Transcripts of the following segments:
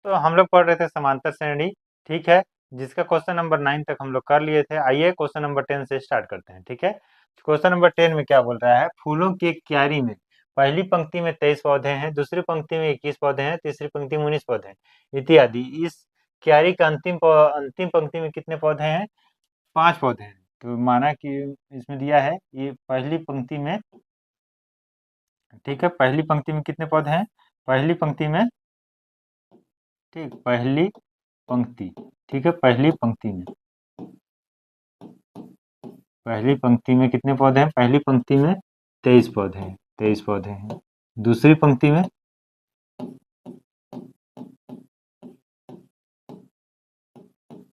तो हम लोग पढ़ रहे थे समांतर श्रेणी, ठीक है, जिसका क्वेश्चन नंबर 9 तक हम लोग कर लिए थे। आइए क्वेश्चन नंबर 10 से स्टार्ट करते हैं, ठीक है। क्वेश्चन नंबर 10 में क्या बोल रहा है, फूलों की एक क्यारी में पहली पंक्ति में 23 पौधे हैं, दूसरी पंक्ति में 21 पौधे हैं, तीसरी पंक्ति में 19 पौधे हैं इत्यादि। इस क्यारी का अंतिम पंक्ति में कितने पौधे हैं? 5 पौधे हैं। तो माना कि इसमें दिया है ये पहली पंक्ति में, ठीक है, पहली पंक्ति में कितने पौधे हैं? पहली पंक्ति में, ठीक, पहली पंक्ति, ठीक है, पहली पंक्ति में कितने पौधे हैं? पहली पंक्ति में 23 पौधे हैं, 23 पौधे हैं। दूसरी पंक्ति में,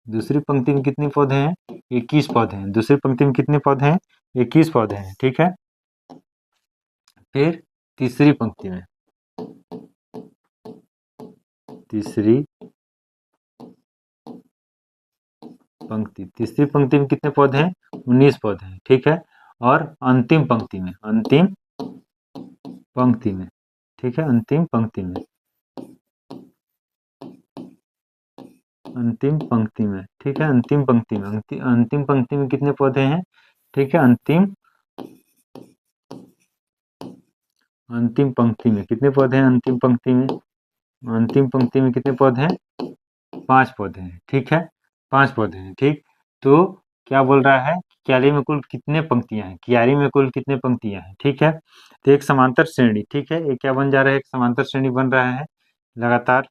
दूसरी पंक्ति में कितने पौधे हैं? 21 पौधे हैं। दूसरी पंक्ति में कितने पौधे हैं? 21 पौधे हैं, ठीक है। फिर तीसरी पंक्ति में, तीसरी पंक्ति में कितने पौधे हैं? 19 पौधे हैं, ठीक है। और अंतिम पंक्ति में, ठीक है, अंतिम पंक्ति में, ठीक है, अंतिम पंक्ति में कितने पौधे हैं? ठीक है, अंतिम पंक्ति में कितने पौधे हैं? अंतिम पंक्ति में कितने पौधे हैं? 5 पौधे हैं, ठीक है, 5 पौधे हैं, ठीक। तो क्या बोल रहा है, क्यारी में कुल कितने पंक्तियां हैं? क्यारी में कुल कितने पंक्तियां हैं, ठीक है। तो एक समांतर श्रेणी, ठीक है, ये क्या बन जा रहा है? एक समांतर श्रेणी बन रहा है, लगातार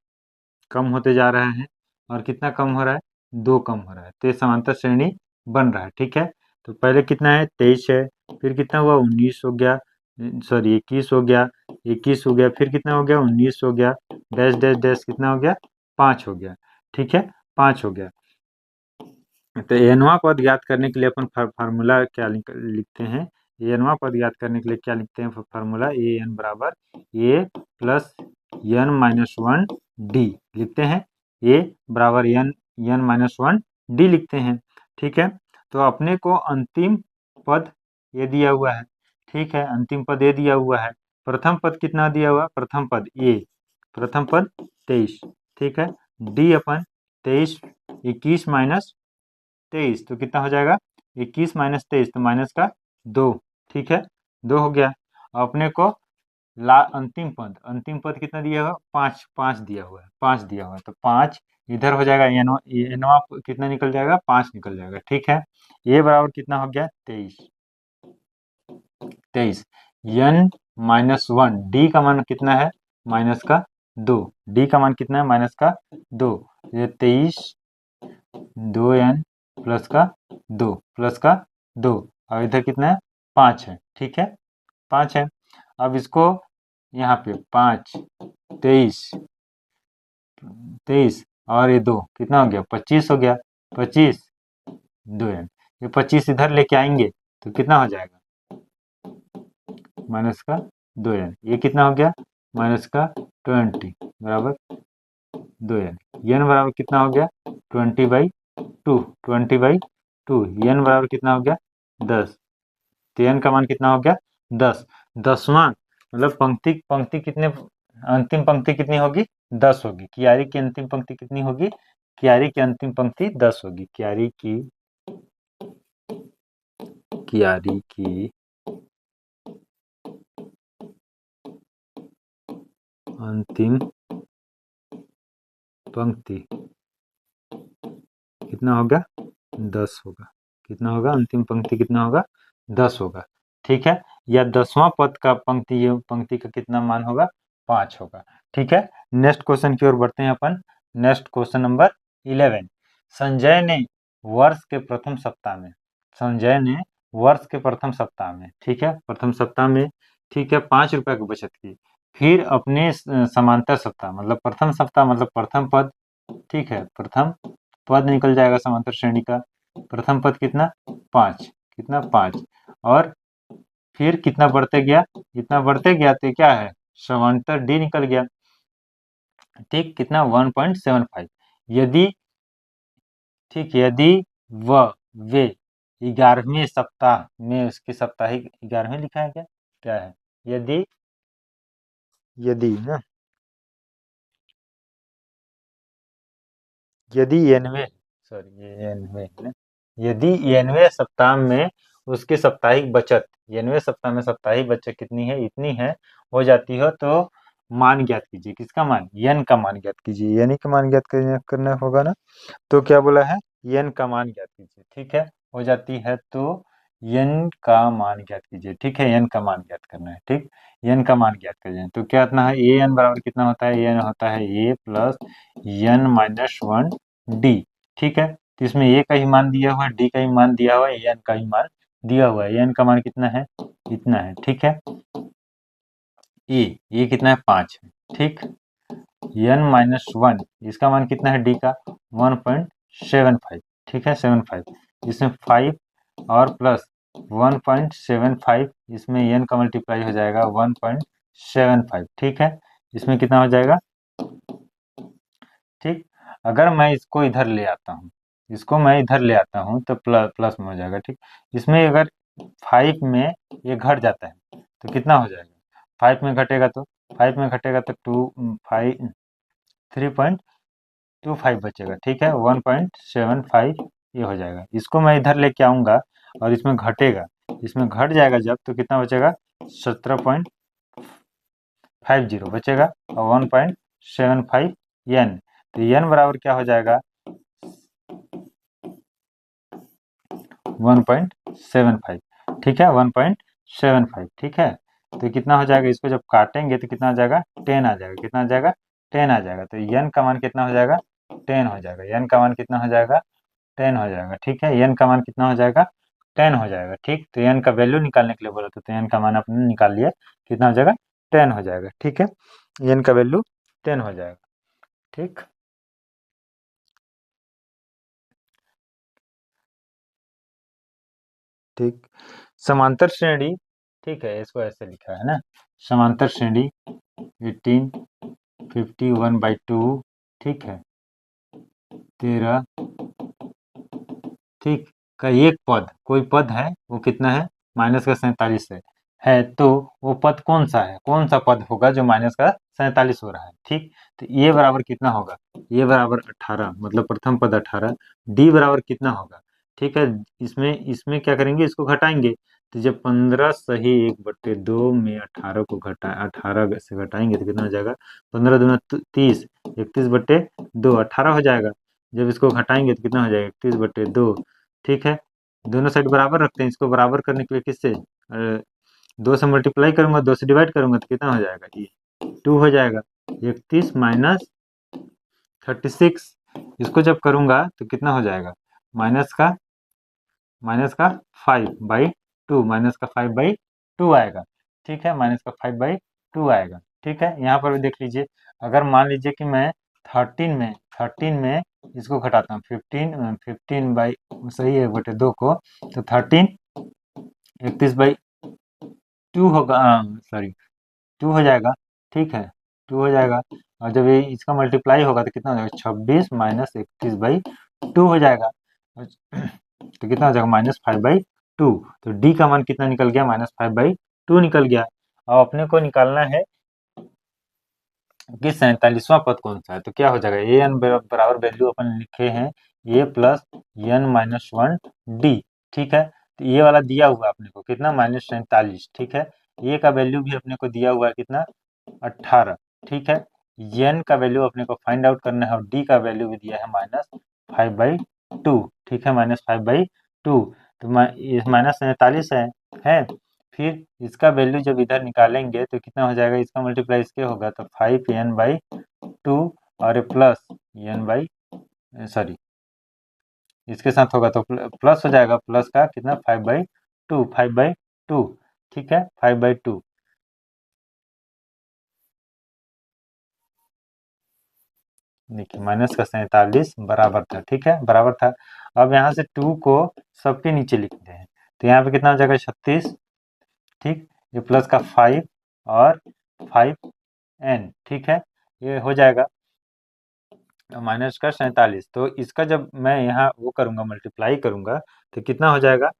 कम होते जा रहा है। और कितना कम हो रहा है? 2 कम हो रहा है। तो ये समांतर श्रेणी बन रहा है, ठीक है। तो पहले कितना है? 23 है, फिर कितना हुआ? 19 हो गया, सॉरी 21 हो गया, 21 हो गया, फिर कितना हो गया? 19 हो गया, डैश डैश डैश कितना हो गया? 5 हो गया, ठीक है, 5 हो गया। तो एनवा पद ज्ञात करने के लिए अपन फार्मूला क्या लिखते हैं? एनवा पद ज्ञात करने के लिए क्या लिखते हैं? फार्मूला ए एन बराबर ए प्लस एन माइनस 1 डी लिखते हैं। ए बराबर एन माइनस 1 डी लिखते हैं, ठीक है। तो अपने को अंतिम पद ये दिया हुआ है, ठीक है, अंतिम पद ये दिया हुआ है। प्रथम पद कितना दिया हुआ? प्रथम पद ए, प्रथम पद 23, ठीक है, डी अपन 23, 21 माइनस 23 तो कितना हो जाएगा? 21 माइनस 23 तो माइनस का 2, ठीक है, 2 हो गया। अपने को अंतिम पद कितना दिया हुआ? 5, 5 दिया हुआ है, 5 दिया हुआ है, तो 5 इधर हो जाएगा, एनवा कितना निकल जाएगा? 5 निकल जाएगा, ठीक है। ये बराबर कितना हो गया? 23, 23 एन माइनस 1 डी का मान कितना है? माइनस का 2, डी का मान कितना है? माइनस का 2। ये 23 2n प्लस का 2 प्लस का 2 और इधर कितना है? 5 है, ठीक है, 5 है। अब इसको यहाँ पे 5 23 23 और ये 2 कितना हो गया? 25 हो गया, 25 2n, ये 25 इधर लेके आएंगे तो कितना हो जाएगा? माइनस का 2n, ये कितना हो गया? माइनस का 20 बराबर 2n, n बराबर कितना हो गया? 20/2, 20/2, n बराबर कितना हो गया? 10। तो n का मान कितना हो गया? 10। 10वां मतलब पंक्ति कितने, अंतिम पंक्ति कितनी होगी? 10 होगी। क्यारी की अंतिम पंक्ति कितनी होगी? क्यारी की अंतिम पंक्ति 10 होगी। क्यारी की अंतिम पंक्ति कितना होगा? 10 होगा। कितना होगा? अंतिम पंक्ति कितना होगा? 10 होगा, ठीक है। या 10वां पद का पंक्ति का कितना मान होगा? 5 होगा, ठीक है। नेक्स्ट क्वेश्चन की ओर बढ़ते हैं अपन। Next question number 11। संजय ने वर्ष के प्रथम सप्ताह में, ठीक है, प्रथम सप्ताह में, ठीक है, 5 रुपए की बचत की। फिर अपने समांतर सप्ताह मतलब प्रथम सप्ताह मतलब प्रथम पद, ठीक है, प्रथम पद निकल जाएगा समांतर श्रेणी का। प्रथम पद कितना? 5, कितना? 5। और फिर कितना बढ़ते गया? इतना बढ़ते गया तो क्या है? समांतर डी निकल गया, ठीक, कितना? 1.75। यदि, ठीक, यदि वह वे 11वें सप्ताह में, उसके साप्ताहिक 11वें लिखा है क्या? क्या है? यदि, ना यदि एनवे सॉरी एनवे यदि एनवे सप्ताह में उसके साप्ताहिक बचत एनवे सप्ताह में साप्ताहिक बचत कितनी है, इतनी है, हो जाती हो तो मान ज्ञात कीजिए। किसका मान? एन का मान ज्ञात कीजिए। एन का मान ज्ञात करना होगा ना। तो क्या बोला है? एन का मान ज्ञात कीजिए। ठीक है, हो जाती है तो एन का मान ज्ञात कीजिए। ठीक है, एन का मान ज्ञात करना है। ठीक, एन का मान ज्ञात कर जाए तो क्या इतना है, ए एन बराबर कितना होता है? एन होता है A plus N minus one D. ठीक है, तो इसमें ए का ही मान दिया हुआ है, डी का ही मान दिया हुआ है, एन का ही मान दिया हुआ है। एन का मान कितना है? इतना है। ठीक है, ए कितना है? 5 है। ठीक, एन माइनस वन इसका मान कितना है? डी का 1.75। ठीक है, 75 इसमें 5 और प्लस 1.75 इसमें एन का मल्टीप्लाई हो जाएगा 1.75। ठीक है, इसमें कितना हो जाएगा? ठीक, अगर मैं इसको इधर ले आता हूँ, इसको मैं इधर ले आता हूँ तो प्लस प्लस में हो जाएगा। ठीक, इसमें अगर 5 में ये घट जाता है तो कितना हो जाएगा? 5 में घटेगा तो 5 में घटेगा तो 3.25 बचेगा। ठीक है, 1.75 ये हो जाएगा। इसको मैं इधर लेके आऊँगा और इसमें घटेगा, इसमें घट जाएगा जब तो कितना बचेगा? 17.50 बचेगा और 1.75 एन। तो एन बराबर क्या हो जाएगा? 1.75। ठीक है, 1.75। ठीक है, तो कितना हो जाएगा? इसको जब काटेंगे तो कितना आ जाएगा? 10 आ जाएगा। कितना आ जाएगा? 10 आ जाएगा। तो एन का मान कितना हो जाएगा? 10 हो जाएगा। एन का मान कितना हो जाएगा? 10 हो जाएगा। ठीक है, एन का मान कितना हो जाएगा? 10 हो जाएगा। ठीक, तो एन का वैल्यू निकालने के लिए बोला था तो एन का मान आपने निकाल लिया। कितना हो जाएगा? 10 हो जाएगा। ठीक है, एन का वैल्यू 10 हो जाएगा। ठीक, ठीक, समांतर श्रेणी। ठीक है, इसको ऐसे लिखा है ना, समांतर श्रेणी 1851/2। ठीक है, 13। ठीक, का एक पद, कोई पद है वो कितना है? माइनस का 47 है तो वो पद कौन सा है? कौन सा पद होगा जो माइनस का 47 हो रहा है? ठीक, तो ये बराबर कितना होगा? ये बराबर 18, मतलब प्रथम पद 18। डी बराबर कितना होगा? ठीक है, इसमें इसमें क्या करेंगे? इसको घटाएंगे। तो जब 15 सही 1/2 में 18 को 18 से घटाएंगे तो कितना हो जाएगा? 15 दूना 30, 31/2 18 हो जाएगा। जब इसको घटाएंगे तो कितना हो जाएगा? 31/2। ठीक है, दोनों साइड बराबर रखते हैं। इसको बराबर करने के लिए किससे? 2 से मल्टीप्लाई करूंगा, 2 से डिवाइड करूंगा तो कितना हो जाएगा? ये 2 हो जाएगा। 31 माइनस 36 इसको जब करूंगा तो कितना हो जाएगा? माइनस का 5/2, माइनस का 5/2 आएगा। ठीक है, माइनस का 5/2 आएगा। ठीक है, यहाँ पर भी देख लीजिए। अगर मान लीजिए कि मैं 13 में इसको घटाता हूँ, 15 बाई सही है 1/2 को, तो 31/2 होगा, सॉरी 2 हो जाएगा। ठीक है, 2 हो जाएगा। और जब ये इसका मल्टीप्लाई होगा तो कितना हो जाएगा? 26 माइनस 31/2 हो जाएगा। तो कितना हो जाएगा? -5/2। तो डी का मान कितना निकल गया? -5/2 निकल गया। अब अपने को निकालना है कि 47वां पद कौन सा है। तो क्या हो जाएगा? ए एन बराबर वैल्यू अपन लिखे हैं A plus N minus one D. ठीक है, तो ये वाला दिया हुआ है अपने को कितना? -47। ठीक है, ए का वैल्यू भी अपने को दिया हुआ है कितना? 18। ठीक है, एन का वैल्यू अपने को फाइंड आउट करना है और डी का वैल्यू भी दिया है -5/2। ठीक है, -5/2। तो -47 है। फिर इसका वैल्यू जब इधर निकालेंगे तो कितना हो जाएगा? इसका मल्टीप्लाई इसके होगा तो 5n/2 और ये प्लस एन बाई सॉरी इसके साथ होगा तो प्लस हो जाएगा। प्लस का कितना? 5/2। ठीक है, 5/2। देखिए, माइनस का 47 बराबर था। ठीक है, बराबर था। अब यहाँ से 2 को सबके नीचे लिखते हैं तो यहाँ पे कितना हो जाएगा? 36। ठीक, ये प्लस का 5 और 5n। ठीक है, ये हो जाएगा माइनस का 47। तो इसका जब मैं यहाँ वो करूँगा, मल्टीप्लाई करूँगा तो कितना हो जाएगा?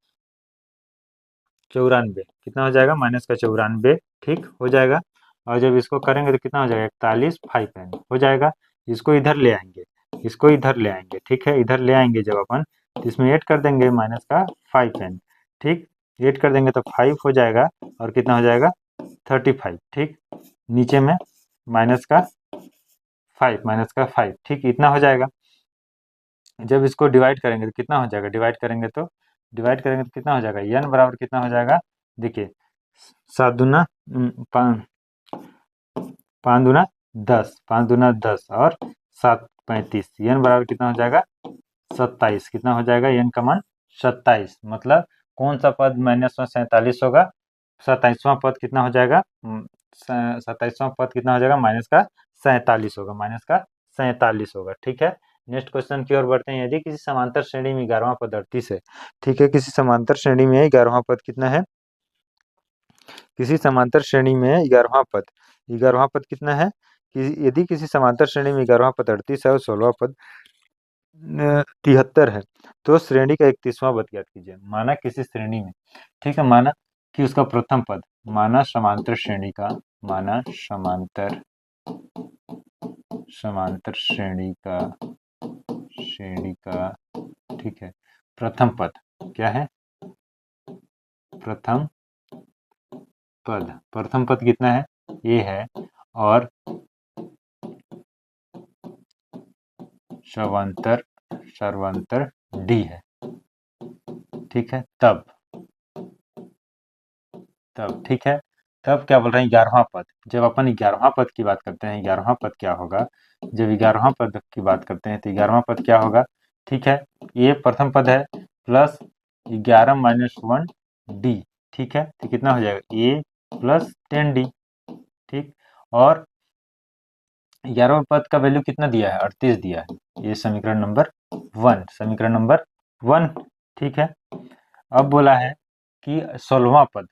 94। कितना हो जाएगा? -94। ठीक हो जाएगा। और जब इसको करेंगे तो कितना हो जाएगा? 41 5n हो जाएगा। इसको इधर ले आएंगे इसको इधर ले आएंगे, ठीक है। इधर ले आएंगे जब अपन, तो इसमें ऐड कर देंगे माइनस का 5n, ठीक। ऐड कर देंगे तो 5 हो जाएगा, और कितना हो जाएगा 35, ठीक। नीचे में माइनस का 5, माइनस का 5, ठीक, इतना हो जाएगा। जब इसको डिवाइड करेंगे तो कितना हो जाएगा, डिवाइड करेंगे तो कितना हो जाएगा, n बराबर कितना हो जाएगा, देखिए 7 दूना 5 दूना 10, 5 दूना 10 और 7 35, n बराबर कितना हो जाएगा 27, कितना हो जाएगा n का मान 27, मतलब कौन सा पद -47 होगा, 27वां पद कितना हो जाएगा, 27वां पद कितना हो जाएगा, माइनस का 47 होगा, माइनस का 47 होगा, ठीक है। नेक्स्ट क्वेश्चन की ओर बढ़ते हैं। यदि किसी समांतर श्रेणी में 11वां पद 38 है, ठीक है, किसी समांतर श्रेणी में 11वां पद कितना है, किसी समांतर श्रेणी में 11वां पद कितना है, कि यदि किसी समांतर श्रेणी में 11वां पद 38 है और 16वां पद 73 है, तो श्रेणी का 31वां पद ज्ञात कीजिए। माना किसी श्रेणी में, ठीक है, माना कि उसका प्रथम पद, माना समांतर श्रेणी का, माना समांतर श्रेणी का, ठीक है, प्रथम पद क्या है, प्रथम पद कितना है, ए है, और सर्वांतर डी है, ठीक है। तब ठीक है, तब क्या बोल रहे हैं, 11वां पद, जब अपन 11वां पद की बात करते हैं, 11वां पद क्या होगा, जब 11वां पद की बात करते हैं तो 11वां पद क्या होगा, ठीक है, ये प्रथम पद है प्लस 11 माइनस 1 डी, ठीक है, तो कितना हो जाएगा ए प्लस 10 डी, ठीक। और 11वें पद का वैल्यू कितना दिया है, 38 दिया है, ये समीकरण नंबर 1, ठीक है। अब बोला है कि 16वां पद,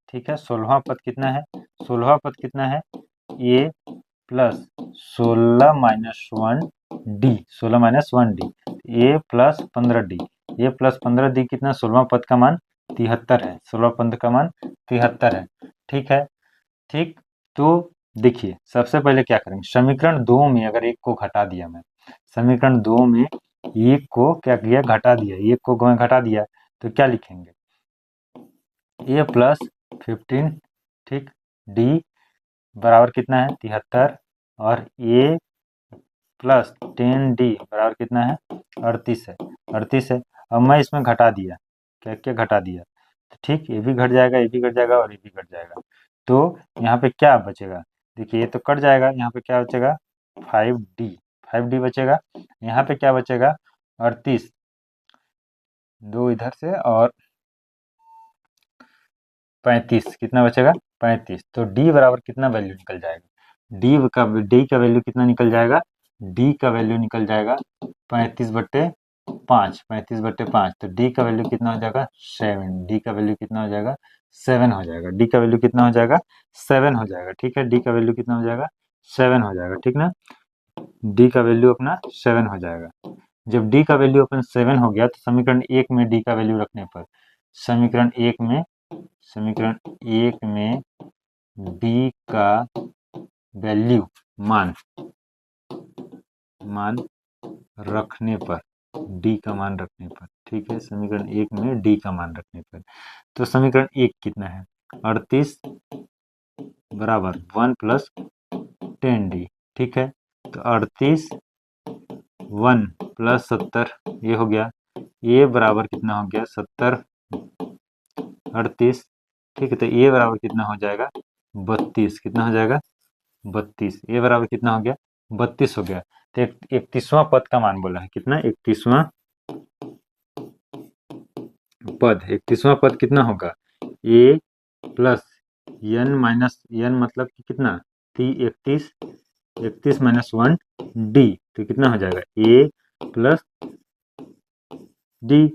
ठीक है, 16वां पद कितना है, 16वां पद कितना है, A plus 16 minus 1 D, 16 minus 1 D, A plus 15 D, A plus 15 D कितना, 16वां पद का मान 73 है, 16वां पद का मान 73 है, ठीक है, ठीक। तो देखिए सबसे पहले क्या करेंगे, समीकरण 2 में अगर एक को घटा दिया मैं, समीकरण 2 में एक को क्या किया, घटा दिया, एक को मैं घटा दिया, तो क्या लिखेंगे, ए प्लस 15, ठीक, डी बराबर कितना है 73, और ए प्लस 10 डी बराबर कितना है 38 है, 38 है। अब मैं इसमें घटा दिया, क्या क्या घटा दिया, तो ठीक, ये भी घट जाएगा, ये भी घट जाएगा, और ये भी घट जाएगा, तो यहाँ पे क्या बचेगा, देखिए ये तो कट जाएगा, यहाँ पे क्या बचेगा 5D, 5D बचेगा, यहाँ पे क्या बचेगा 38, दो इधर से, और 35, कितना बचेगा 35, तो D बराबर कितना वैल्यू निकल जाएगा, D का वैल्यू कितना निकल जाएगा, D का वैल्यू निकल जाएगा 35/5, 35/5, तो D का वैल्यू कितना हो जाएगा 7, D का वैल्यू कितना हो जाएगा 7 हो जाएगा, D का वैल्यू कितना हो जाएगा 7 हो जाएगा, ठीक है, D का वैल्यू कितना हो जाएगा 7 हो जाएगा, ठीक ना, D का वैल्यू अपना 7 हो जाएगा। जब D का वैल्यू अपन 7 हो गया, तो समीकरण 1 में D का वैल्यू रखने पर, समीकरण 1 में D का वैल्यू मान रखने पर, D का मान रखने पर, ठीक है, समीकरण 1 में D का मान रखने पर, तो समीकरण 1 कितना है 38 बराबर 1 प्लस 10D, ठीक है, तो 38 1 प्लस 70, ये हो गया, ये बराबर कितना हो गया 70 38, ठीक है, तो ये बराबर कितना हो जाएगा 32, कितना हो जाएगा 32, ये बराबर कितना हो गया 32 हो गया, तो 31वां पद का मान बोला है, कितना 31वां पद कितना होगा, ए प्लस एन माइनस एन, मतलब कि कितना 31 माइनस 1 डी, तो कितना हो जाएगा ए प्लस डी,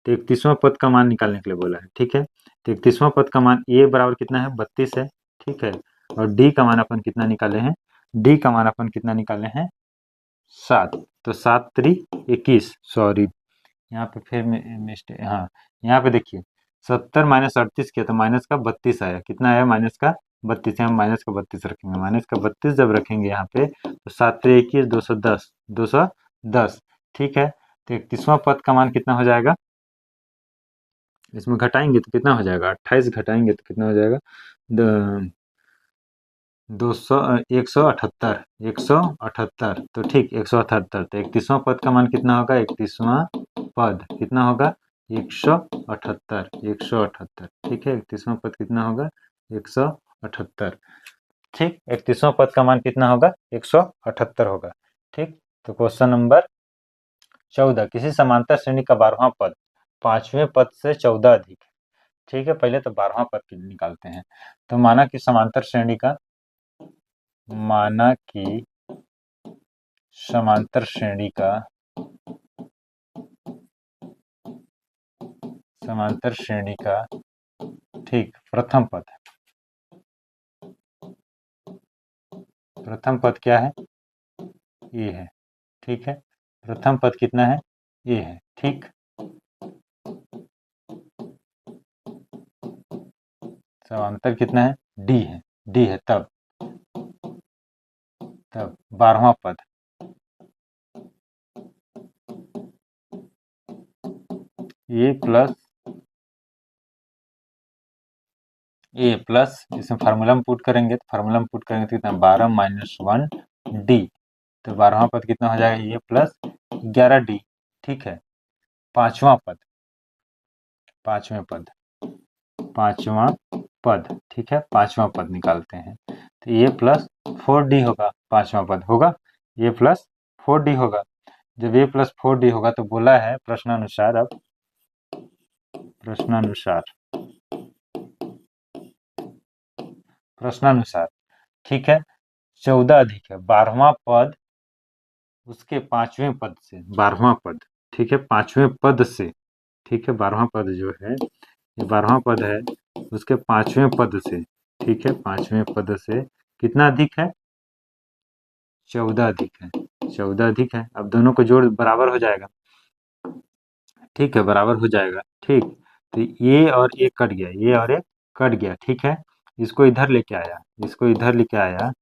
तो 31वां पद का मान निकालने के लिए बोला है, ठीक है, तो 31वां पद का मान ए बराबर कितना है 32 है, ठीक है, और डी का मान अपन कितना निकाले हैं, डी का मान अपन कितना निकाले हैं 7, तो 7 3 21, सॉरी यहाँ पे फिर मिस्टेक, हाँ यहाँ पे देखिए 70 माइनस 38 किया तो माइनस का 32 आया। कितना आया? माइनस का 32। हम माइनस का 32 रखेंगे। माइनस का 32 जब रखेंगे यहाँ पे तो 7 21 210, 210। ठीक है, तो 31वां पद का मान कितना हो जाएगा? इसमें घटाएंगे तो कितना हो जाएगा? 28 घटाएंगे तो कितना हो जाएगा? 200, 178, 178। तो ठीक, 178। तो 31वां पद का मान कितना होगा? 31वां पद कितना होगा? 178, 178। ठीक है, 31वां पद कितना होगा? 178। ठीक, 31वां पद का मान कितना होगा? 178 होगा। ठीक, तो क्वेश्चन नंबर 14, किसी समांतर श्रेणी का 12वां पद 5वें पद से 14 अधिक है। ठीक है, पहले तो 12वां पद निकालते हैं। तो माना कि समांतर श्रेणी का, माना कि समांतर श्रेणी का, समांतर श्रेणी का, ठीक, प्रथम पद, प्रथम पद क्या है? ए है। ठीक है, प्रथम पद कितना है? ए है। ठीक, समांतर कितना है? डी है, डी है। तब 12वां पद, ए प्लस, ए प्लस, इसमें फार्मूला में पुट करेंगे तो फार्मूला में पुट करेंगे तो कितना? 12 माइनस 1 डी। तो 12वां पद कितना हो जाएगा? ए प्लस 11 डी। ठीक है, पांचवा पद, पांचवें पद, पांचवा पद। ठीक है, पांचवा पद निकालते हैं तो ए प्लस 4 डी होगा। पांचवा पद होगा ए प्लस 4 डी होगा। जब ए प्लस 4 डी होगा तो बोला है प्रश्नानुसार, अब प्रश्नानुसार, प्रश्नानुसार, ठीक है, 14 अधिक है 12वां पद उसके पांचवें पद से। 12वां पद, ठीक है, पांचवें पद से। ठीक है, 12वां पद जो है, ये 12वां पद है, उसके पांचवें पद से। ठीक है, पांचवें पद से कितना अधिक है? 14 अधिक है। 14 अधिक है। अब दोनों को जोड़ बराबर हो जाएगा। ठीक है, बराबर हो जाएगा। ठीक, तो ये और ये कट गया, ये और ये कट गया। ठीक है, इसको इधर लेके आया, इसको इधर लेके आया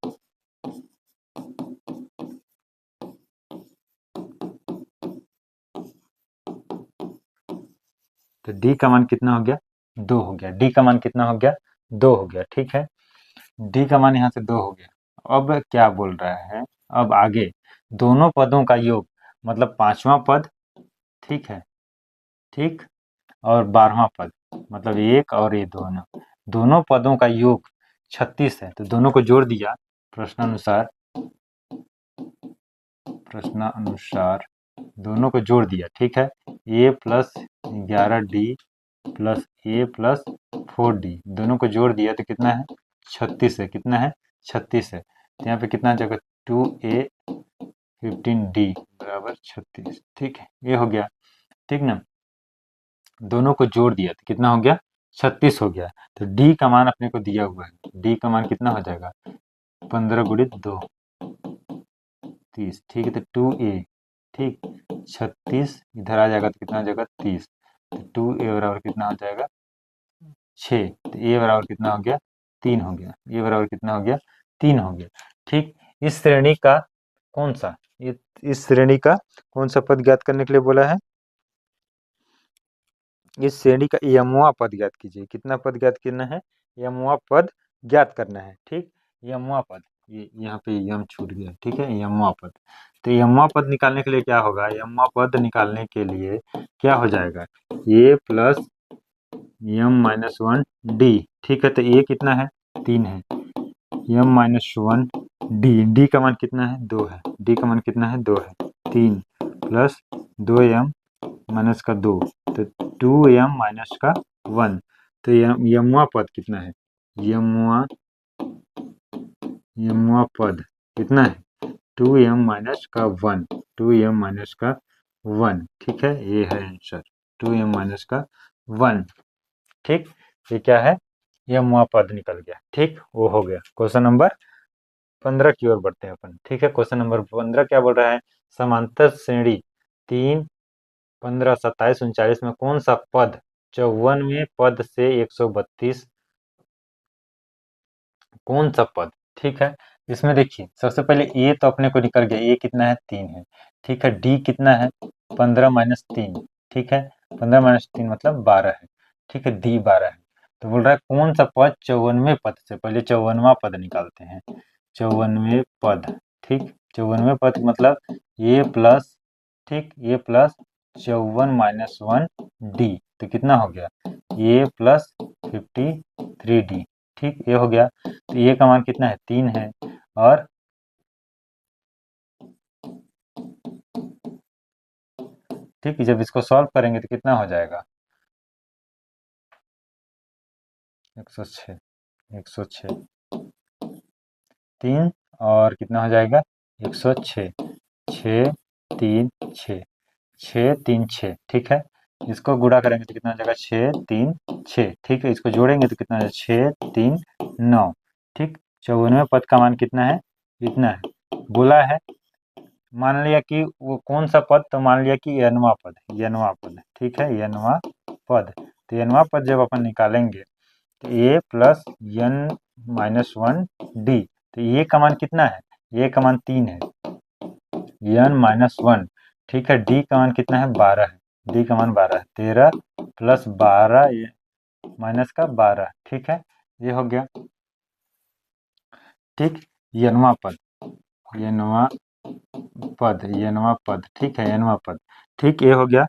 तो डी का मान कितना हो गया? 2 हो गया। डी का मान कितना हो गया? 2 हो गया। ठीक है, डी का मान यहाँ से 2 हो गया। अब क्या बोल रहा है? अब आगे दोनों पदों का योग, मतलब पांचवा पद, ठीक है, ठीक, और 12वां पद, मतलब एक और ये दोनों, दोनों पदों का योग 36 है। तो दोनों को जोड़ दिया प्रश्नानुसार, प्रश्नानुसार दोनों को जोड़ दिया। ठीक है, A plus 11 D plus A plus 4 D, दोनों को जोड़ दिया तो कितना है? 36 है। कितना है? 36 है। तो यहाँ पे कितना जगह? 2a 15d बराबर 36। ठीक है, ये हो गया। ठीक ना, दोनों को जोड़ दिया तो कितना हो गया? 36 हो गया। तो डी का मान अपने को दिया हुआ है, डी का मान कितना हो जाएगा? 15 गुणित 2, 30। ठीक है, तो 2a, ठीक, 36 इधर आ जाएगा तो कितना हो जाएगा? 30। तो 2a बराबर कितना हो जाएगा? 6। तो ए बराबर कितना हो गया? 3 हो गया। ए बराबर कितना हो गया? 3 हो गया। ठीक, इस श्रेणी का कौन सा, इस श्रेणी का कौन सा पद ज्ञात करने के लिए बोला है? इस श्रेणी का यमवा पद ज्ञात कीजिए। कितना पद ज्ञात करना है? यमवा पद ज्ञात करना है। ठीक, यमवा पद, ये यहाँ पे यम छूट गया। ठीक है, यमवा पद। तो यमवा पद निकालने के लिए क्या होगा? यमवा पद निकालने के लिए क्या हो जाएगा? ए प्लस यम माइनस 1 डी। ठीक है, तो ए कितना है? 3 है। यम माइनस 1 डी, डी का मान कितना है? 2 है। डी का मान कितना है? 2 है। 3 प्लस 2m माइनस का 2, तो 2m माइनस का 1। तो यमवा पद कितना है? यमवा, यमवा पद कितना है? 2m माइनस का 1, 2m माइनस का 1। ठीक है, ये है आंसर, 2m माइनस का 1। ठीक, ये क्या है? यमवा पद निकल गया। ठीक, वो हो गया। क्वेश्चन नंबर 15 की ओर बढ़ते हैं अपन। ठीक है, क्वेश्चन नंबर 15 क्या बोल रहा है? समांतर श्रेणी 3, 15, 27, 39 में कौन सा पद 54वें पद से 132 कौन सा पद, ठीक है। इसमें देखिए सबसे पहले ए तो अपने को निकल गया, ए कितना है 3 है, ठीक है। डी कितना है 15 माइनस 3, ठीक है। 15 माइनस 3 मतलब 12 है, ठीक है। डी 12 है। तो बोल रहा है कौन सा पद 54वें पद से, पहले 54वां पद निकालते हैं। 54वें पद, ठीक। 54वें पद मतलब ए प्लस, ठीक, ए प्लस 54 - 1 डी, तो कितना हो गया ए प्लस 53 डी, ठीक, ये हो गया। तो ये का मान कितना है 3 है, और ठीक, जब इसको सॉल्व करेंगे तो कितना हो जाएगा 106, 106 3 और कितना हो जाएगा 106, 6 3 6, 6 3 6, ठीक है। इसको गुणा करेंगे तो कितना हो जाएगा 6 3 6, ठीक है। इसको जोड़ेंगे तो कितना हो जाएगा 6 3 9, ठीक। 54वें पद का मान कितना है, इतना है। बोला है मान लिया कि वो कौन सा पद, तो मान लिया कि एनवा पद, एनवा पद, ठीक है, एनवा पद। तो एनवा पद जब अपन निकालेंगे तो ए प्लस एन माइनस 1 डी, तो ए का मान कितना है, ए का मान 3 है, एन माइनस 1, ठीक है। डी का मान कितना है 12 है, डी का मान 12 है, 13 प्लस 12 माइनस का 12, ठीक है। ये हो गया, ठीक। एनवा पद, एनवा पद, एनवा पद, ठीक है, एनवा पद, ठीक। ये हो गया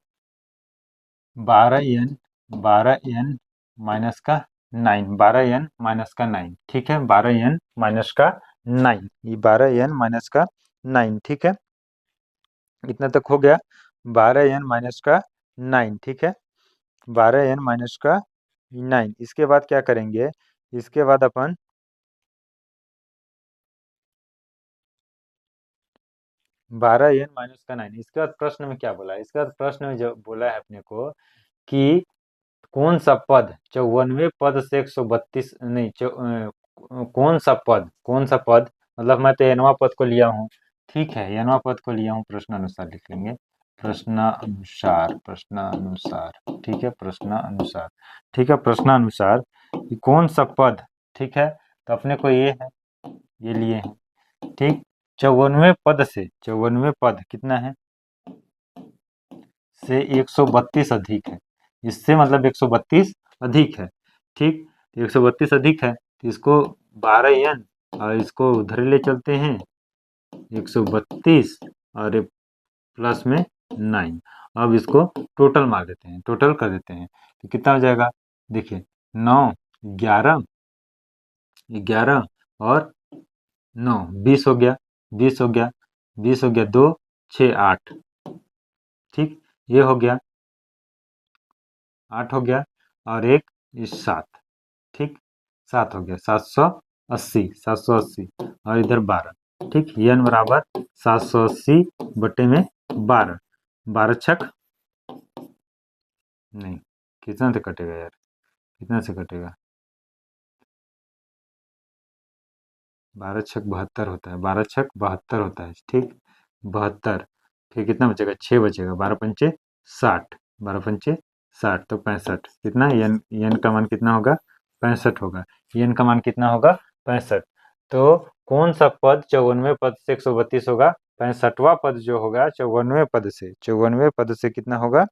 12n, 12n माइनस का 9, 12n माइनस का 9, ठीक है। 12n माइनस का 9, ये 12n माइनस का 9, ठीक है। इतना तक हो गया 12n माइनस का 9, ठीक है। 12n माइनस का 9, इसके बाद क्या करेंगे, इसके बाद अपन 12n माइनस का 9, इसके बाद प्रश्न में क्या बोला है, इसके बाद प्रश्न में जो बोला है अपने को कि कौन सा पद 54वें पद से 132 नहीं कौन सा पद, कौन सा पद, मतलब मैं तो एनवा पद को लिया हूँ, ठीक है, एनवा पद को लिया हूँ, प्रश्नानुसार लिख लेंगे, प्रश्नानुसार, प्रश्नानुसार, ठीक है, प्रश्नानुसार, ठीक है, प्रश्नानुसार कि कौन सा पद, ठीक है। तो अपने को ये है, ये लिए हैं, ठीक। 54वें पद से, 54वें पद कितना है से 132 अधिक है, इससे मतलब 132 अधिक है, ठीक। 132 अधिक है तो इसको 12n और इसको उधर ले चलते हैं 132 और ये प्लस में 9, अब इसको टोटल मार देते हैं, टोटल कर देते हैं तो कितना हो जाएगा, देखिए 9 11 11 और 9 20 हो गया, 20 हो गया, 20 हो गया, 2 6 8, ठीक। ये हो गया 8 हो गया, और एक 7, ठीक, 7 हो गया, 780, 780 और इधर 12, ठीक। यन बराबर 780 बटे में 12, 12 छक नहीं, कितना से कटेगा यार, कितना से कटेगा, 12 छक 72 होता है, 12 छक 72 होता है, ठीक, 72, फिर कितना बचेगा 6 बचेगा, 12 पंचे 60, 12 पंचे 60 तो 65, कितना यन, यन का मान कितना होगा 65 होगा, यन का मान कितना होगा 65। तो कौन सा पद 54वें पद से 132 होगा, 65वां पद जो होगा 54वें पद से, 54वें पद से कितना होगा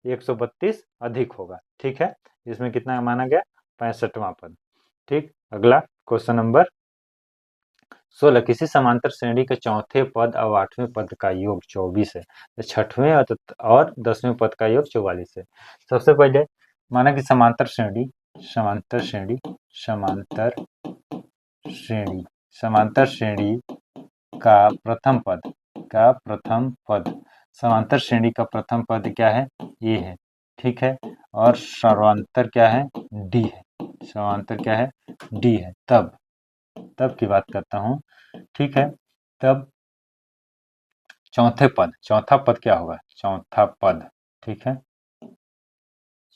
132 अधिक होगा, ठीक है। इसमें कितना माना गया 65वां पद, ठीक। अगला क्वेश्चन नंबर 16, किसी समांतर श्रेणी के चौथे पद और 8वें पद का योग 24 है, तो छठवें और 10वें पद का योग 44 है। सबसे पहले माना कि समांतर श्रेणी, समांतर श्रेणी, समांतर श्रेणी, समांतर श्रेणी का प्रथम पद, का प्रथम पद, समांतर श्रेणी का प्रथम पद क्या है ए है, ठीक है। और सर्वांतर क्या है डी है, सर्वांतर क्या है डी है। तब की बात करता हूँ, ठीक है। तब चौथे पद, चौथा पद क्या होगा, चौथा पद, ठीक है,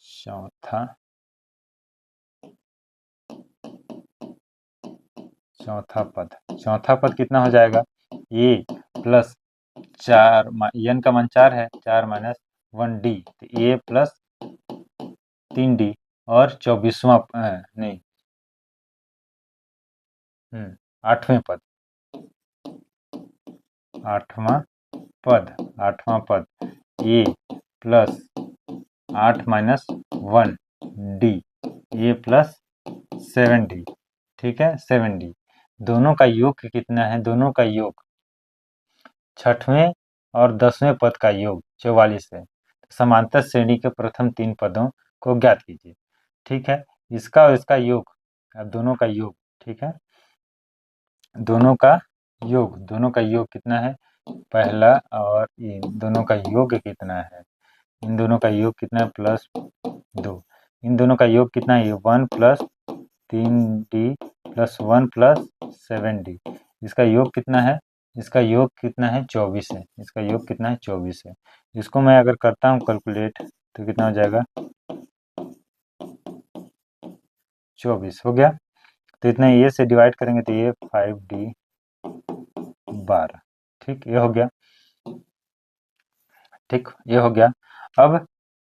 चौथा, चौथा पद, चौथा पद कितना हो जाएगा ए प्लस 4, एन का मान 4 है, 4 - 1 डी, तो ए प्लस 3D और 24वां नहीं, 8वें पद, 8वां पद, 8वां पद ए plus 8 minus 1 D, A plus 7D, ठीक है 7D। दोनों का योग कितना है? दोनों का योग 6वें और 10वें पद का योग 44 है। समांतर श्रेणी के प्रथम 3 पदों को ज्ञात कीजिए, ठीक है। इसका और इसका योग, अब दोनों का योग, ठीक है, दोनों का योग कितना है? पहला और इन दोनों का योग कितना है? इन दोनों का योग कितना है? +2। इन दोनों का योग कितना है? 1 plus 3D plus 1 plus 7D। इसका योग कितना है? इसका योग कितना है? 24 है। इसका योग कितना है? 24 है। इसको मैं अगर करता हूँ कैलकुलेट तो कितना हो जाएगा? 24 हो गया। तो इतना ए से डिवाइड करेंगे तो ये 5D 12, ठीक, ये हो गया, ठीक, ये हो गया। अब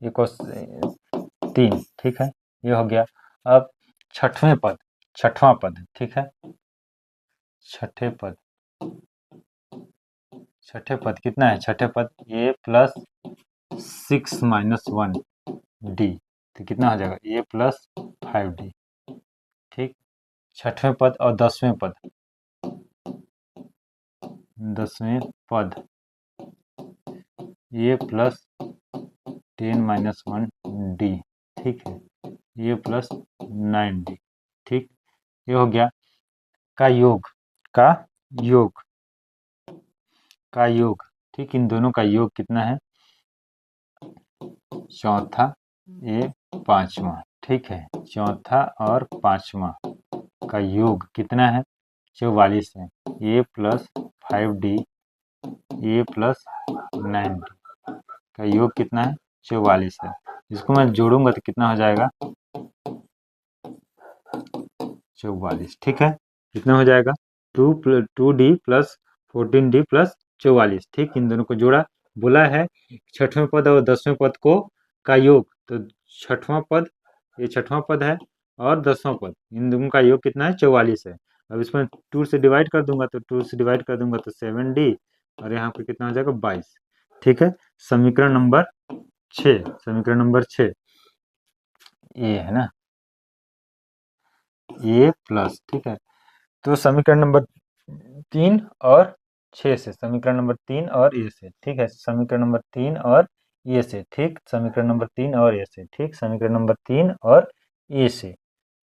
ये क्वेश्चन 3, ठीक है, ये हो गया। अब छठवां पद, ठीक है, छठे पद कितना है? छठे पद ए प्लस 6 माइनस 1D, तो कितना हो जाएगा? ए प्लस 5D, ठीक। छठवें पद और 10वें पद, 10वें पद ए प्लस 10 माइनस 1D, ठीक है, ए प्लस 9D, ठीक, ये हो गया। का योग, का योग, का योग, ठीक, इन दोनों का योग कितना है? चौथा ये पांचवा, ठीक है, चौथा और पांचवा का योग कितना है? 44 है। A plus 5D, A plus 9D का योग कितना है? 44 है। इसको मैं जोड़ूंगा तो कितना हो जाएगा? 44, ठीक है, कितना हो जाएगा? 2D प्लस 14D प्लस 44, ठीक, इन दोनों को जोड़ा। बोला है छठवें पद और 10वें पद को का योग, तो छठवां पद, ये छठवां पद है और 10वां पद, इन दोनों का योग कितना है? 44 है। अब इसमें 2 से डिवाइड कर दूंगा तो 2 से डिवाइड कर दूंगा तो 7D, और यहाँ पे कितना हो जाएगा? 22, ठीक है। समीकरण नंबर 6, समीकरण नंबर 6 ये है ना, ए प्लस, ठीक है। तो समीकरण नंबर 3 और 6 से, समीकरण नंबर 3 और ए से, ठीक है, समीकरण नंबर 3 और ए से, ठीक, समीकरण नंबर 3 और ए से, ठीक, समीकरण नंबर 3 और ए से,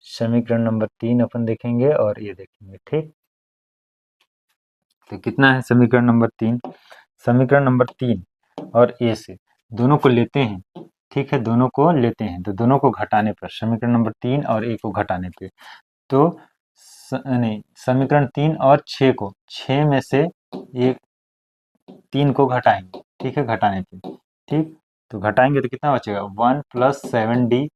समीकरण नंबर 3 अपन देखेंगे और ये देखेंगे, ठीक। तो कितना है समीकरण नंबर 3? समीकरण नंबर 3 और ए से दोनों को लेते हैं, ठीक है, दोनों को लेते हैं, तो दोनों को घटाने पर, समीकरण नंबर 3 और ए को घटाने पे, तो नहीं, समीकरण 3 और 6 को, 6 में से एक 3 को घटाएंगे, ठीक है, घटाने पे, ठीक, तो घटाएंगे तो कितना बचेगा? 1 प्लस 7D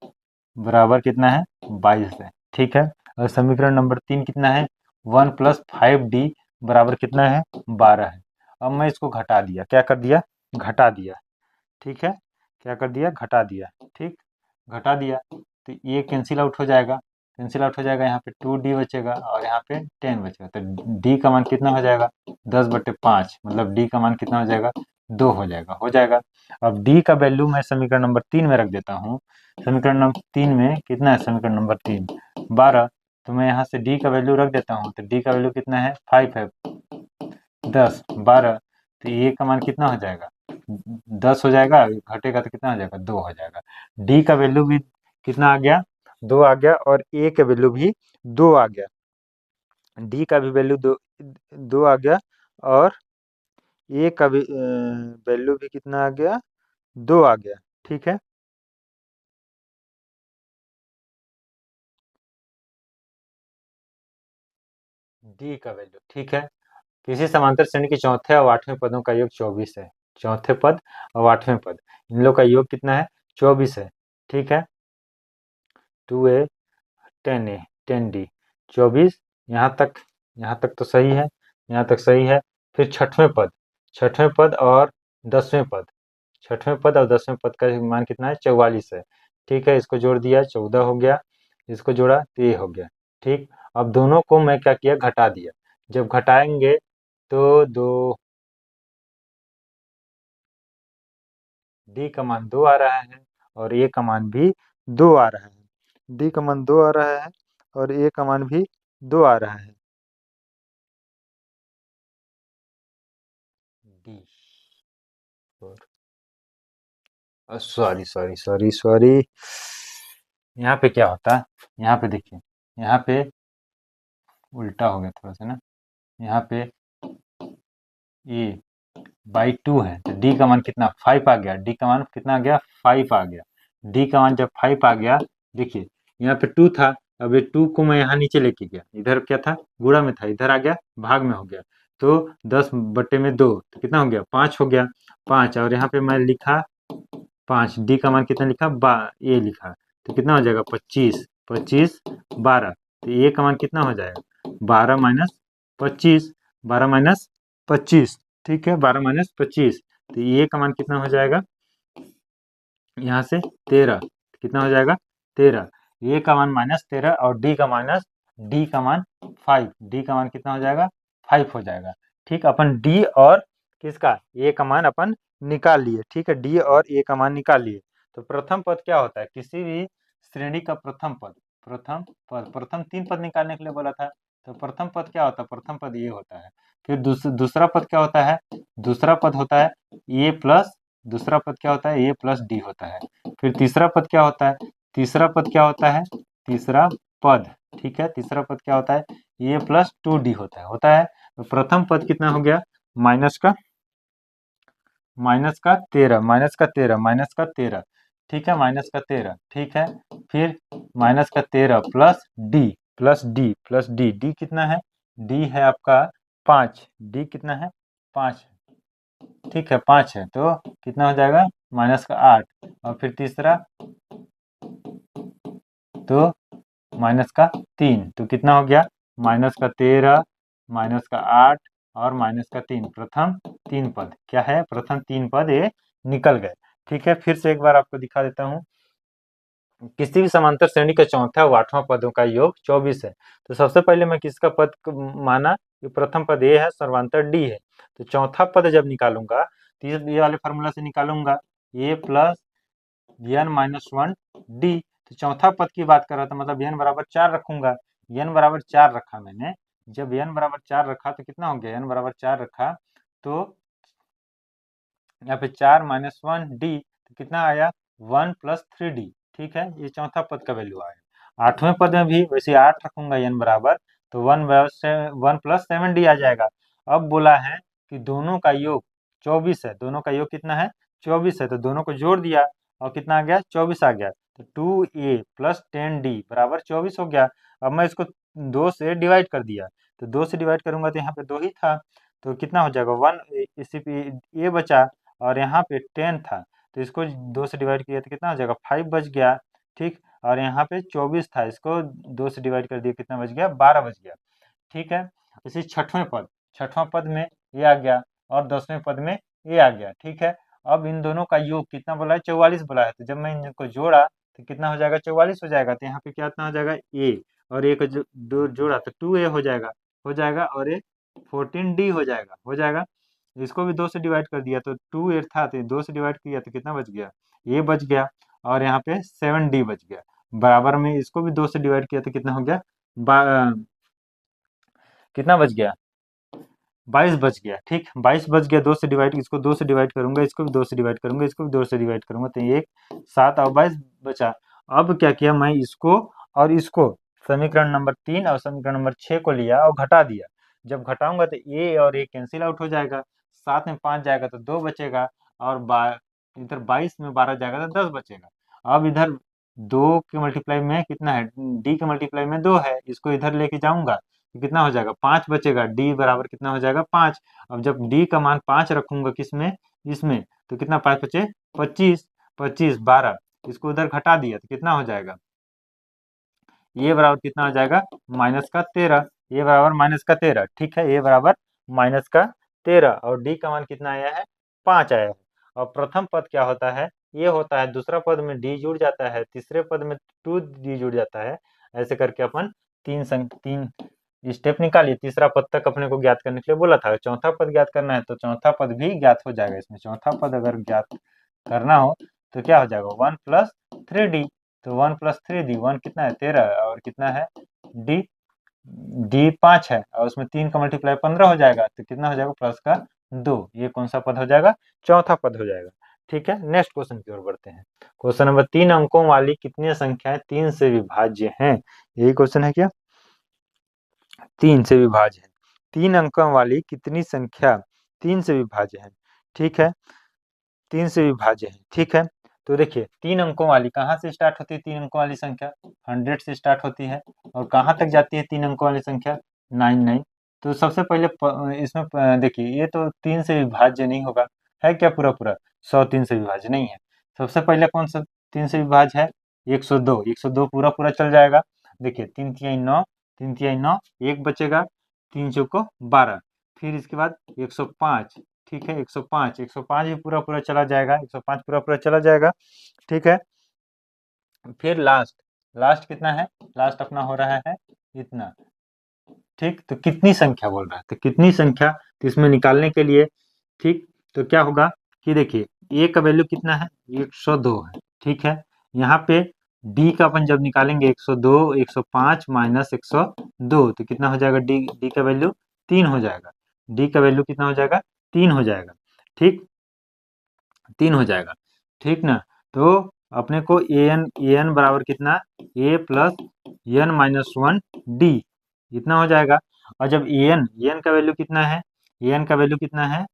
बराबर कितना है? 22 है, ठीक है। और समीकरण नंबर 3 कितना है? 1 प्लस 5D बराबर कितना है? 12 है। अब मैं इसको घटा दिया, क्या कर दिया? घटा दिया, ठीक है, क्या कर दिया? घटा दिया, ठीक, घटा दिया तो ये कैंसिल आउट हो जाएगा, कैंसिल आउट हो जाएगा, यहाँ पे 2D बचेगा और यहाँ पे 10 बचेगा, तो D का मान कितना हो जाएगा? 10/5, मतलब D का मान कितना हो जाएगा? 2 हो जाएगा, हो जाएगा। अब D का वैल्यू मैं समीकरण नंबर 3 में रख देता हूँ। समीकरण नंबर 3 में कितना है? समीकरण नंबर 3 12, तो मैं यहाँ से D का वैल्यू रख देता हूँ, तो D का वैल्यू कितना है? 5 है, 10 12, तो ए का मान कितना हो जाएगा? 10 हो जाएगा, घटेगा तो कितना हो जाएगा? 2 हो जाएगा। डी का वैल्यू भी कितना आ गया? 2 आ गया, और ए का वैल्यू भी 2 आ गया। डी का भी वैल्यू 2 आ गया, और ए का भी वैल्यू भी कितना आ गया? 2 आ गया, ठीक है। डी का वैल्यू, ठीक है। किसी समांतर श्रेणी के चौथे और आठवें पदों का योग 24 है। चौथे पद और आठवें पद, इन लोग का योग कितना है? 24 है, ठीक है। 2A 10A 10D 24, यहाँ तक तो सही है, यहाँ तक सही है। फिर छठवें पद और 10वें पद, छठवें पद और 10वें पद का मान कितना है? 44 है, ठीक है, इसको जोड़ दिया 14 हो गया, इसको जोड़ा तो ये हो गया। ठीक, अब दोनों को मैं क्या किया, घटा दिया। जब घटाएंगे तो डी का मान 2 आ रहा है और ए का मान भी 2 आ रहा है। डी का मान 2 आ रहा है और ए का मान भी 2 आ रहा है। D, sorry sorry sorry sorry, यहाँ पे क्या होता है, यहाँ पे देखिए, यहाँ पे उल्टा हो गया थोड़ा सा ना। यहाँ पे ए बाई 2 है तो डी का मान कितना 5 आ गया। डी का मान कितना आ गया 5 आ गया। डी का मान जब 5 आ गया, देखिए यहाँ पे 2 था, अब ये 2 को मैं यहाँ नीचे लेके गया, इधर क्या था गुणा में था, इधर आ गया भाग में हो गया। तो 10/2 तो कितना हो गया 5 हो गया। 5 और यहाँ पे मैं लिखा 5, डी का मान कितना लिखा ए लिखा, तो कितना हो जाएगा 25, 25 12, तो ए का मान कितना हो जाएगा 12 माइनस 25, 12 माइनस 25। ठीक है, 12 माइनस 25, तो ए का मान कितना हो जाएगा यहाँ से 13, कितना हो जाएगा 13। ए का मान -13 और डी का मान 5, डी का मान कितना हो जाएगा 5 हो जाएगा। ठीक, अपन डी और किसका ए का मान अपन निकाल लिए। ठीक है, डी और ए का मान निकाल लिए। तो प्रथम पद क्या होता है, किसी भी श्रेणी का प्रथम पद, प्रथम 3 पद निकालने के लिए बोला था। तो प्रथम पद क्या होता है, प्रथम पद ये होता है। फिर दूसरा पद क्या होता है, दूसरा पद होता है ए प्लस, दूसरा पद क्या होता है ए प्लस डी होता है। फिर तीसरा पद क्या होता है, तीसरा पद क्या होता है, तीसरा पद, ठीक है, तीसरा पद क्या होता है ए प्लस 2d होता है। तो प्रथम पद कितना हो गया -13, ठीक है, -13, ठीक है। फिर -13 प्लस डी, डी कितना है, डी है आपका 5, डी कितना है 5, ठीक है 5 है, तो कितना हो जाएगा -8। और फिर तीसरा तो -3, तो कितना हो गया -13, -8 और -3। प्रथम 3 पद क्या है, प्रथम 3 पद ये निकल गए। ठीक है, फिर से एक बार आपको दिखा देता हूँ। किसी भी समांतर श्रेणी का चौथा व आठवां पदों का योग 24 है। तो सबसे पहले मैं किसका पद माना, ये प्रथम पद ए है, सर्वांतर डी है। तो चौथा पद जब निकालूंगा तो ये वाले फार्मूला से निकालूंगा ए प्लस n-1 डी। तो चौथा पद की बात कर रहा था, मतलब n बराबर 4 रखूंगा, n बराबर 4 रखा मैंने। जब n बराबर 4 रखा तो कितना हो गया, n बराबर 4 रखा तो यहाँ पे 4 - 1 डी, तो कितना आया 1 + 3d। ठीक है, ये चौथा पद का वैल्यू आया। आठवें पद में भी वैसे 8 रखूंगा n बराबर, तो 1 + 7d आ जाएगा। अब बोला है कि दोनों का योग 24 है, दोनों का योग कितना है 24 है, तो दोनों को जोड़ दिया और कितना आ गया 24 आ गया। तो 2a + 10d बराबर 24 हो गया। अब मैं इसको 2 से डिवाइड कर दिया, तो 2 से डिवाइड करूंगा तो यहाँ पे 2 ही था, तो कितना हो जाएगा 1, इसी पे ए बचा और यहाँ पे 10 था, तो इसको 2 से डिवाइड किया तो कितना हो जाएगा 5 बच गया। ठीक, और यहाँ पे 24 था, इसको 2 से डिवाइड कर दिया कितना बच गया 12 बच गया। ठीक है, इसी छठवां पद में ये आ गया और 10वें पद में ये आ गया। ठीक है, अब इन दोनों का योग कितना बोला है 44 बोला है, तो जब मैं इनको जोड़ा तो कितना हो जाएगा 44 हो जाएगा। तो यहाँ पे कितना हो जाएगा ए और ए को जोड़ा तो 2a हो जाएगा और ये 14d हो जाएगा। इसको भी 2 से डिवाइड कर दिया तो 2a था, तो 2 से डिवाइड किया तो कितना बच गया ए बच गया और यहाँ पे 7d बच गया। बराबर में इसको भी 2 से डिवाइड किया तो कितना हो गया कितना बच गया 22 बच गया। ठीक, 22 बच गया, 2 से डिवाइड, इसको 2 से डिवाइड करूंगा, इसको भी 2 से डिवाइड करूंगा, इसको भी 2 से डिवाइड करूंगा, तो 1 7 और 22 बचा। अब क्या किया मैं इसको और इसको समीकरण नंबर 3 और समीकरण नंबर 6 को लिया और घटा दिया। जब घटाऊंगा तो ए और ए कैंसिल आउट हो जाएगा, 7 में 5 जाएगा तो 2 बचेगा और इधर 22 में 12 जाएगा तो 10 बचेगा। अब इधर 2 के मल्टीप्लाई में कितना है, डी के मल्टीप्लाई में 2 है, इसको इधर लेके जाऊंगा तो कितना हो जाएगा 5 बचेगा, डी बराबर कितना हो जाएगा 5। अब जब डी का मान 5 रखूंगा किसमें, इसमें, तो कितना 5 बचे 25, 25 12, इसको उधर घटा दिया तो कितना हो जाएगा ये बराबर कितना हो जाएगा -13, ये बराबर -13। ठीक है, ये बराबर -13 और डी का मान कितना आया है 5 आया है। और प्रथम पद क्या होता है ए होता है, दूसरा पद में डी जुड़ जाता है, तीसरे पद में 2d जुड़ जाता है। ऐसे करके अपन तीन स्टेप निकालिए। तीसरा पद तक अपने को ज्ञात करने के लिए बोला था, चौथा पद ज्ञात करना है तो चौथा पद भी ज्ञात हो जाएगा। इसमें चौथा पद अगर ज्ञात करना हो तो क्या हो जाएगा, 1 + 3d। तो 1 + 3d, 1 कितना है 13, और कितना है d, d 5 है, और उसमें 3 का मल्टीप्लाई 15 हो जाएगा, तो कितना हो जाएगा +2। ये कौन सा पद हो जाएगा, चौथा पद हो जाएगा। ठीक है, नेक्स्ट क्वेश्चन की ओर बढ़ते हैं। क्वेश्चन नंबर 3 अंकों वाली कितनी संख्याएं 3 से विभाज्य हैं? यही क्वेश्चन है क्या, 3 से विभाज्य है। 3 अंकों वाली कितनी संख्या 3 से विभाज्य है? ठीक है, 3 से विभाज्य है। ठीक है, तो देखिए 3 अंकों वाली कहाँ से स्टार्ट होती है? 3 अंकों वाली संख्या 100 से स्टार्ट होती है, और कहाँ तक जाती है 3 अंकों वाली संख्या? 99। तो सबसे पहले इसमें देखिए ये तो 3 से विभाज्य नहीं होगा, है क्या पूरा पूरा? 100 3 से विभाज्य नहीं है। सबसे पहले कौन सा 3 से विभाज्य है? 102। 102 पूरा पूरा चल जाएगा। देखिए 3 तिहाई 9, 3 तिहाई 9, 1 बचेगा, 3 चौको 12। फिर इसके बाद 105। ठीक है, 105, 105 भी पूरा पूरा चला जाएगा, 105 पूरा पूरा चला जाएगा। ठीक है, फिर लास्ट, लास्ट कितना है? लास्ट अपना हो रहा है इतना। ठीक, तो कितनी संख्या बोल रहा है, तो कितनी संख्या, तो इसमें निकालने के लिए, ठीक, तो क्या होगा कि देखिए ए का वैल्यू कितना है, 102 है। ठीक है, यहाँ पे डी का अपन जब निकालेंगे 102, 105 माइनस 102, तो कितना हो जाएगा, डी डी का वैल्यू 3 हो जाएगा। डी का वैल्यू कितना हो जाएगा, 3 हो जाएगा। ठीक, 3 हो जाएगा। ठीक ना, तो अपने को ए एन बराबर कितना, a + n-1 d, इतना हो जाएगा। और जब ए एन का वैल्यू कितना है, ए एन का वैल्यू कितना है,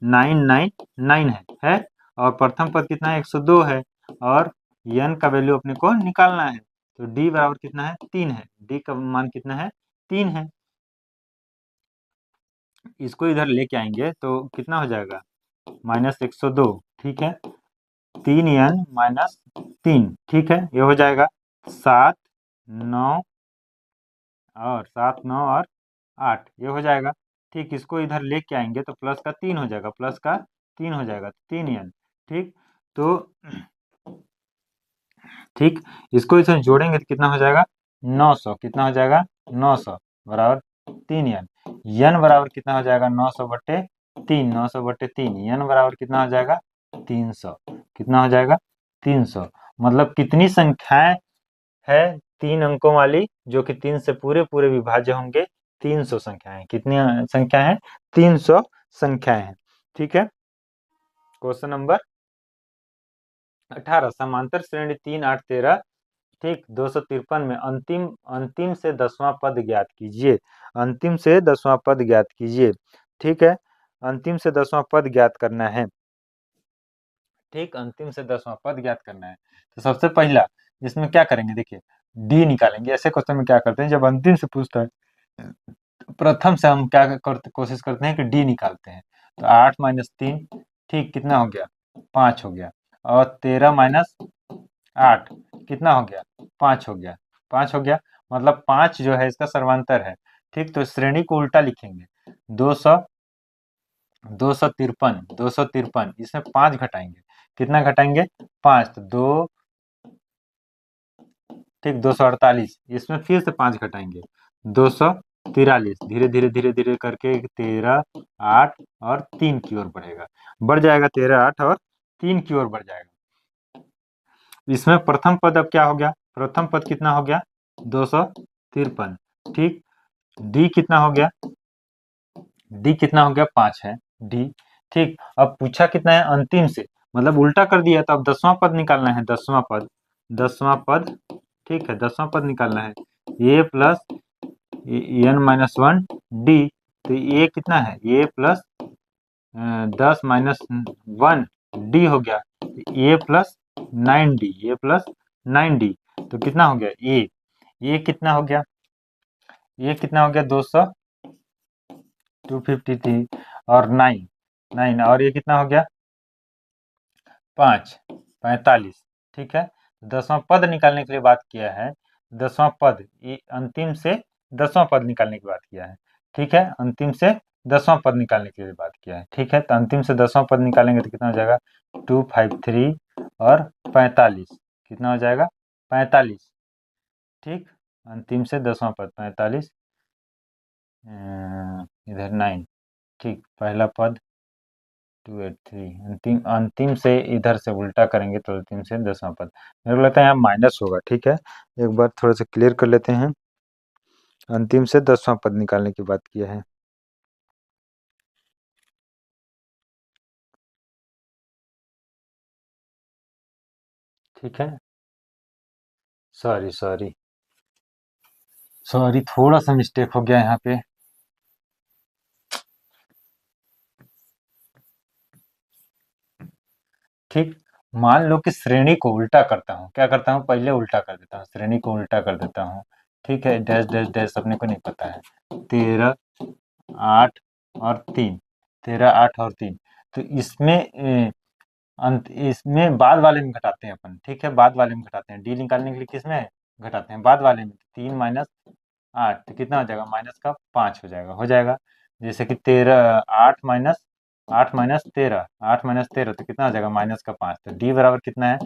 999 है, और प्रथम पद कितना है, 102 है, और एन का वैल्यू अपने को निकालना है। तो डी बराबर कितना है, 3 है। डी का मान कितना है, 3 है। इसको इधर लेके आएंगे तो कितना हो जाएगा, -102। ठीक है, 3n-3, ठीक है, ये हो जाएगा 7, 9 और 7, 9 और 8, ये हो जाएगा। ठीक, इसको इधर लेके आएंगे तो प्लस का 3 हो जाएगा, प्लस का 3 हो जाएगा, 3n। ठीक, तो ठीक, इसको इसमें जोड़ेंगे तो कितना हो जाएगा, 900। कितना हो जाएगा, 900 बराबर 3n। n बराबर कितना हो जाएगा, 900/3, 900/3, n बराबर कितना हो जाएगा, 300। कितना हो जाएगा, 300। मतलब कितनी संख्याएं है 3 अंकों वाली जो कि 3 से पूरे पूरे विभाज्य होंगे, 300 संख्याएं। कितनी संख्या है, 300 संख्याएं हैं। ठीक है, क्वेश्चन नंबर 18, समांतर श्रेणी 3, 8, 13, ठीक, 253 में अंतिम अंतिम से 10वां पद ज्ञात कीजिए। अंतिम से 10वां पद ज्ञात कीजिए। ठीक है, अंतिम से 10वां पद ज्ञात करना है। ठीक, अंतिम से 10वां पद ज्ञात करना है। तो सबसे पहला इसमें क्या करेंगे, देखिए डी निकालेंगे। ऐसे क्वेश्चन में क्या करते हैं, जब अंतिम से पूछता है तो प्रथम से हम क्या करते, कोशिश करते हैं कि डी निकालते हैं। तो 8 - 3, ठीक, कितना हो गया, 5 हो गया। और 13 - 8 कितना हो गया, 5 हो गया। 5 हो गया, मतलब 5 जो है इसका सर्वांतर है। ठीक, तो श्रेणी को उल्टा लिखेंगे, 200, 253, 253, इसमें 5 घटाएंगे। कितना घटाएंगे, 5, तो 2, ठीक, 248, इसमें फिर से 5 घटाएंगे, 243। धीरे धीरे धीरे धीरे करके 13, 8 और 3 की ओर बढ़ेगा, बढ़ जाएगा, 13, 8 और 3 की ओर बढ़ जाएगा। इसमें प्रथम पद अब क्या हो गया, प्रथम पद कितना हो गया, 253। ठीक, डी कितना हो गया, डी कितना हो गया, 5 है डी। ठीक, अब पूछा कितना है, अंतिम से, मतलब उल्टा कर दिया, तो अब 10वां पद निकालना है, 10वां पद, 10वां पद। ठीक है, 10वां पद निकालना है, a + n-1 d। तो ये कितना है, a + 10 - 1 d हो गया, a + 9d, a + 9d। तो कितना हो गया, ए कितना हो गया, ये कितना हो गया, 200, 253, और 9 और ये कितना हो गया, 5, 45। ठीक है, 10वां पद निकालने के लिए बात किया है, 10वां पद, ये अंतिम से 10वां पद निकालने की बात किया है। ठीक है, अंतिम से 10वां पद निकालने के लिए बात किया है। ठीक है, तो अंतिम से 10वां पद निकालेंगे तो कितना हो जाएगा, 253, और 45, कितना हो जाएगा 45, ठीक। अंतिम से 10वां पद 45, इधर 9, ठीक। पहला पद 283, अंतिम अंतिम से इधर से उल्टा करेंगे तो अंतिम से 10वां पद। मेरे को लगता है यहाँ माइनस होगा, ठीक है। एक बार थोड़ा सा क्लियर कर लेते हैं। अंतिम से 10वां पद निकालने की बात किया है। ठीक है, सॉरी सॉरी सॉरी, थोड़ा सा मिस्टेक हो गया यहाँ पे। ठीक, मान लो कि श्रेणी को उल्टा करता हूँ, क्या करता हूँ, पहले उल्टा कर देता हूँ, श्रेणी को उल्टा कर देता हूँ। ठीक है, डैश डैश डैश अपने को नहीं पता है। 13, 8 और 3, 13, 8 और 3। तो इसमें अंत इसमें बाद वाले में घटाते हैं अपन, ठीक है, बाद वाले में घटाते हैं। डी निकालने के लिए किस में घटाते हैं, बाद वाले में। 3 माइनस 8 तो कितना हो जाएगा, माइनस का 5 हो जाएगा। जैसे कि 13, 8 माइनस 13, 8 माइनस 13 तो कितना हो जाएगा, माइनस का 5। तो डी बराबर कितना है,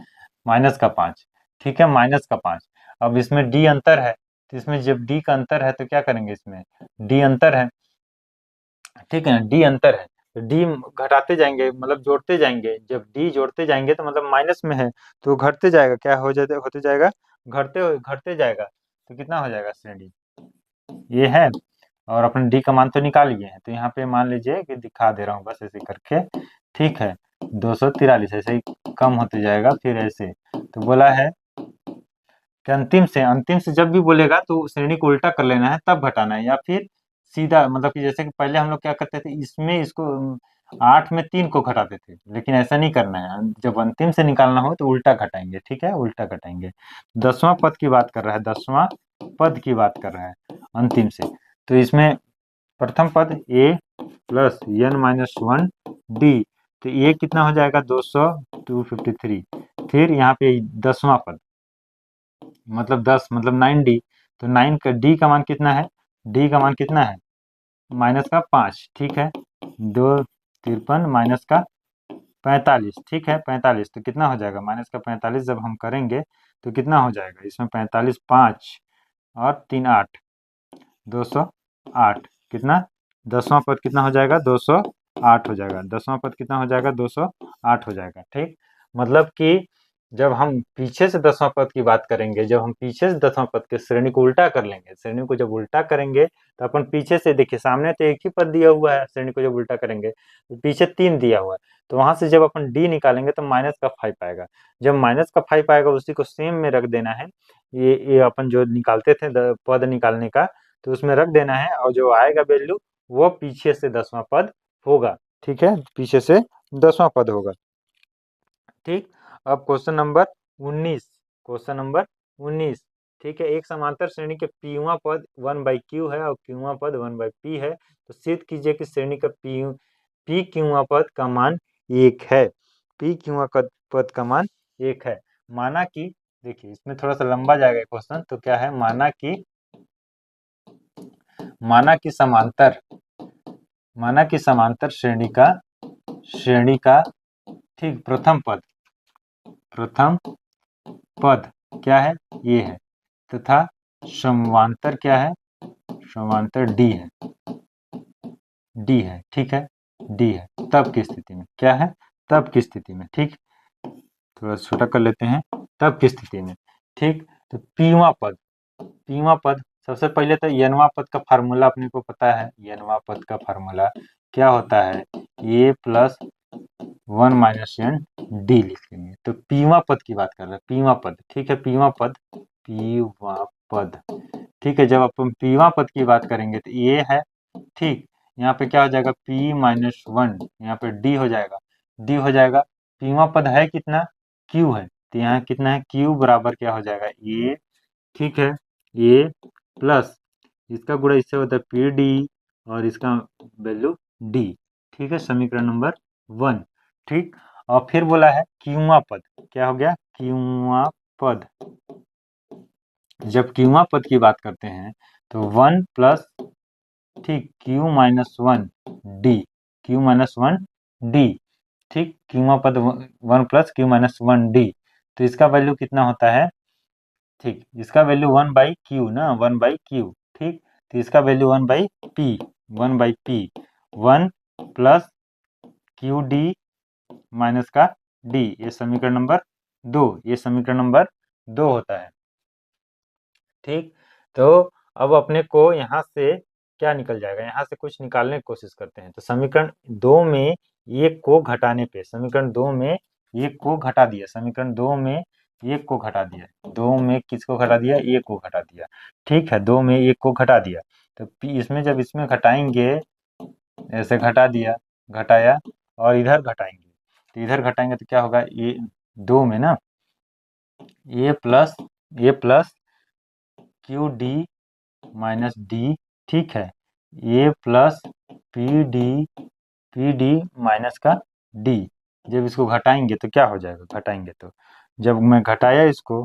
माइनस का 5। ठीक है, माइनस का 5। अब इसमें डी अंतर है, तो इसमें जब डी का अंतर है तो क्या करेंगे, इसमें डी अंतर है, ठीक है ना, डी अंतर है तो डी घटाते जाएंगे, मतलब जोड़ते जाएंगे। जब डी जोड़ते जाएंगे तो मतलब माइनस में है तो घटते जाएगा, क्या हो जाते होते जाएगा, घटते जाएगा। तो कितना हो जाएगा श्रेणी, ये है। और अपने डी का मान तो निकाल लिए हैं, तो यहाँ पे मान लीजिए कि दिखा दे रहा हूँ बस ऐसे करके। ठीक है, 243 ऐसे ही कम होते जाएगा, फिर ऐसे। तो बोला है कि अंतिम से जब भी बोलेगा तो श्रेणी को उल्टा कर लेना है, तब घटाना है, या फिर सीधा, मतलब कि जैसे कि पहले हम लोग क्या करते थे, इसमें इसको 8 में 3 को घटाते थे, लेकिन ऐसा नहीं करना है। जब अंतिम से निकालना हो तो उल्टा घटाएंगे, ठीक है, उल्टा घटाएंगे। 10वां पद की बात कर रहा है, 10वां पद की बात कर रहा है अंतिम से। तो इसमें प्रथम पद a plus n minus 1 D, तो ये कितना हो जाएगा, 253। फिर यहाँ पे 10वां पद, मतलब 10 मतलब 9d, तो 9 का डी का मान कितना है, डी का मान कितना है, माइनस का 5, ठीक है। 253 माइनस का 45, ठीक है, 45 तो कितना हो जाएगा, माइनस का 45 जब हम करेंगे तो कितना हो जाएगा, इसमें 45, 5 और 3 8, 208, कितना, 10वां पद कितना हो जाएगा, 208 हो जाएगा। 10वां पद कितना हो जाएगा, 208 हो जाएगा, ठीक। मतलब कि जब हम पीछे से 10वां पद की बात करेंगे, जब हम पीछे से 10वां पद के श्रेणी को उल्टा कर लेंगे, श्रेणी को जब उल्टा करेंगे तो अपन पीछे से देखिए, सामने तो एक ही पद दिया हुआ है, श्रेणी को जब उल्टा करेंगे तो पीछे 3 दिया हुआ है, तो वहां से जब अपन डी निकालेंगे तो माइनस का 5 आएगा। जब माइनस का 5 आएगा उसी को सेम में रख देना है। ये अपन जो निकालते थे पद निकालने का, तो उसमें रख देना है, और जो आएगा वैल्यू वो पीछे से 10वां पद होगा, ठीक है, पीछे से 10वां पद होगा, ठीक। अब क्वेश्चन नंबर 19, क्वेश्चन नंबर 19, ठीक है। एक समांतर श्रेणी के पीवां पद 1/q है और क्यूवां पद 1/p है, तो सिद्ध कीजिए कि श्रेणी का पी क्यूवां पद का मान 1 है। पी क्यूवां पद का मान 1 है। माना कि, देखिए इसमें थोड़ा सा लंबा जाएगा क्वेश्चन, तो क्या है, माना कि समांतर श्रेणी का ठीक प्रथम पद क्या है, ये है, तथा समांतर क्या है, समांतर डी है, ठीक है, डी है। तब की स्थिति में क्या है, तब की स्थिति में, ठीक, थोड़ा छोटा कर लेते हैं, तब की स्थिति में, ठीक। तो पीवां पद सबसे पहले तो एनवां पद का फार्मूला अपने को पता है। एनवां पद का फार्मूला क्या होता है, ए प्लस 1 - डी लिख लेंगे। तो पीवां पद की बात कर रहे हैं, पीवां पद, ठीक है, पीवां पद, ठीक है। जब अपन पीवां पद की बात करेंगे तो ये है, ठीक। यहाँ पे क्या हो जाएगा, P-1, यहाँ पे डी हो जाएगा, डी हो जाएगा। पीवां पद है कितना, क्यू है, तो यहाँ कितना है, क्यू बराबर क्या हो जाएगा, ए, ठीक है, ए प्लस इसका गुणा इससे होता है पी डी, और इसका वैल्यू डी, ठीक है, समीकरण नंबर 1, ठीक। और फिर बोला है क्यूआ पद, क्या हो गया, क्यूआ पद। जब क्यूआ पद की बात करते हैं तो 1 प्लस, ठीक, Q-1 डी, Q-1 डी, ठीक, क्यूमा पद 1 प्लस क्यू माइनस 1 डी, तो इसका वैल्यू कितना होता है, ठीक, इसका वैल्यू 1/क्यू ना, 1/क्यू, ठीक, तो इसका वैल्यू 1/पी, 1/पी, 1 प्लस क्यू डी माइनस का डी, ये समीकरण नंबर 2, ये समीकरण नंबर 2 होता है। ठीक, तो अब अपने को यहाँ से क्या निकल जाएगा, यहाँ से कुछ निकालने की कोशिश करते हैं। तो समीकरण 2 में एक को घटाने पे, समीकरण 2 में एक को घटा दिया, समीकरण 2 में एक को घटा दिया, 2 में किसको घटा दिया, एक को घटा दिया, ठीक है, 2 में एक को घटा दिया, तो इसमें जब इसमें घटाएंगे, ऐसे घटा दिया, घटाया, और इधर घटाएंगे, तो इधर घटाएंगे तो क्या होगा, ये 2 में ना A plus Q D minus D, ठीक है, A plus P D minus का डी, जब इसको घटाएंगे तो क्या हो जाएगा, घटाएंगे तो जब मैं घटाया इसको,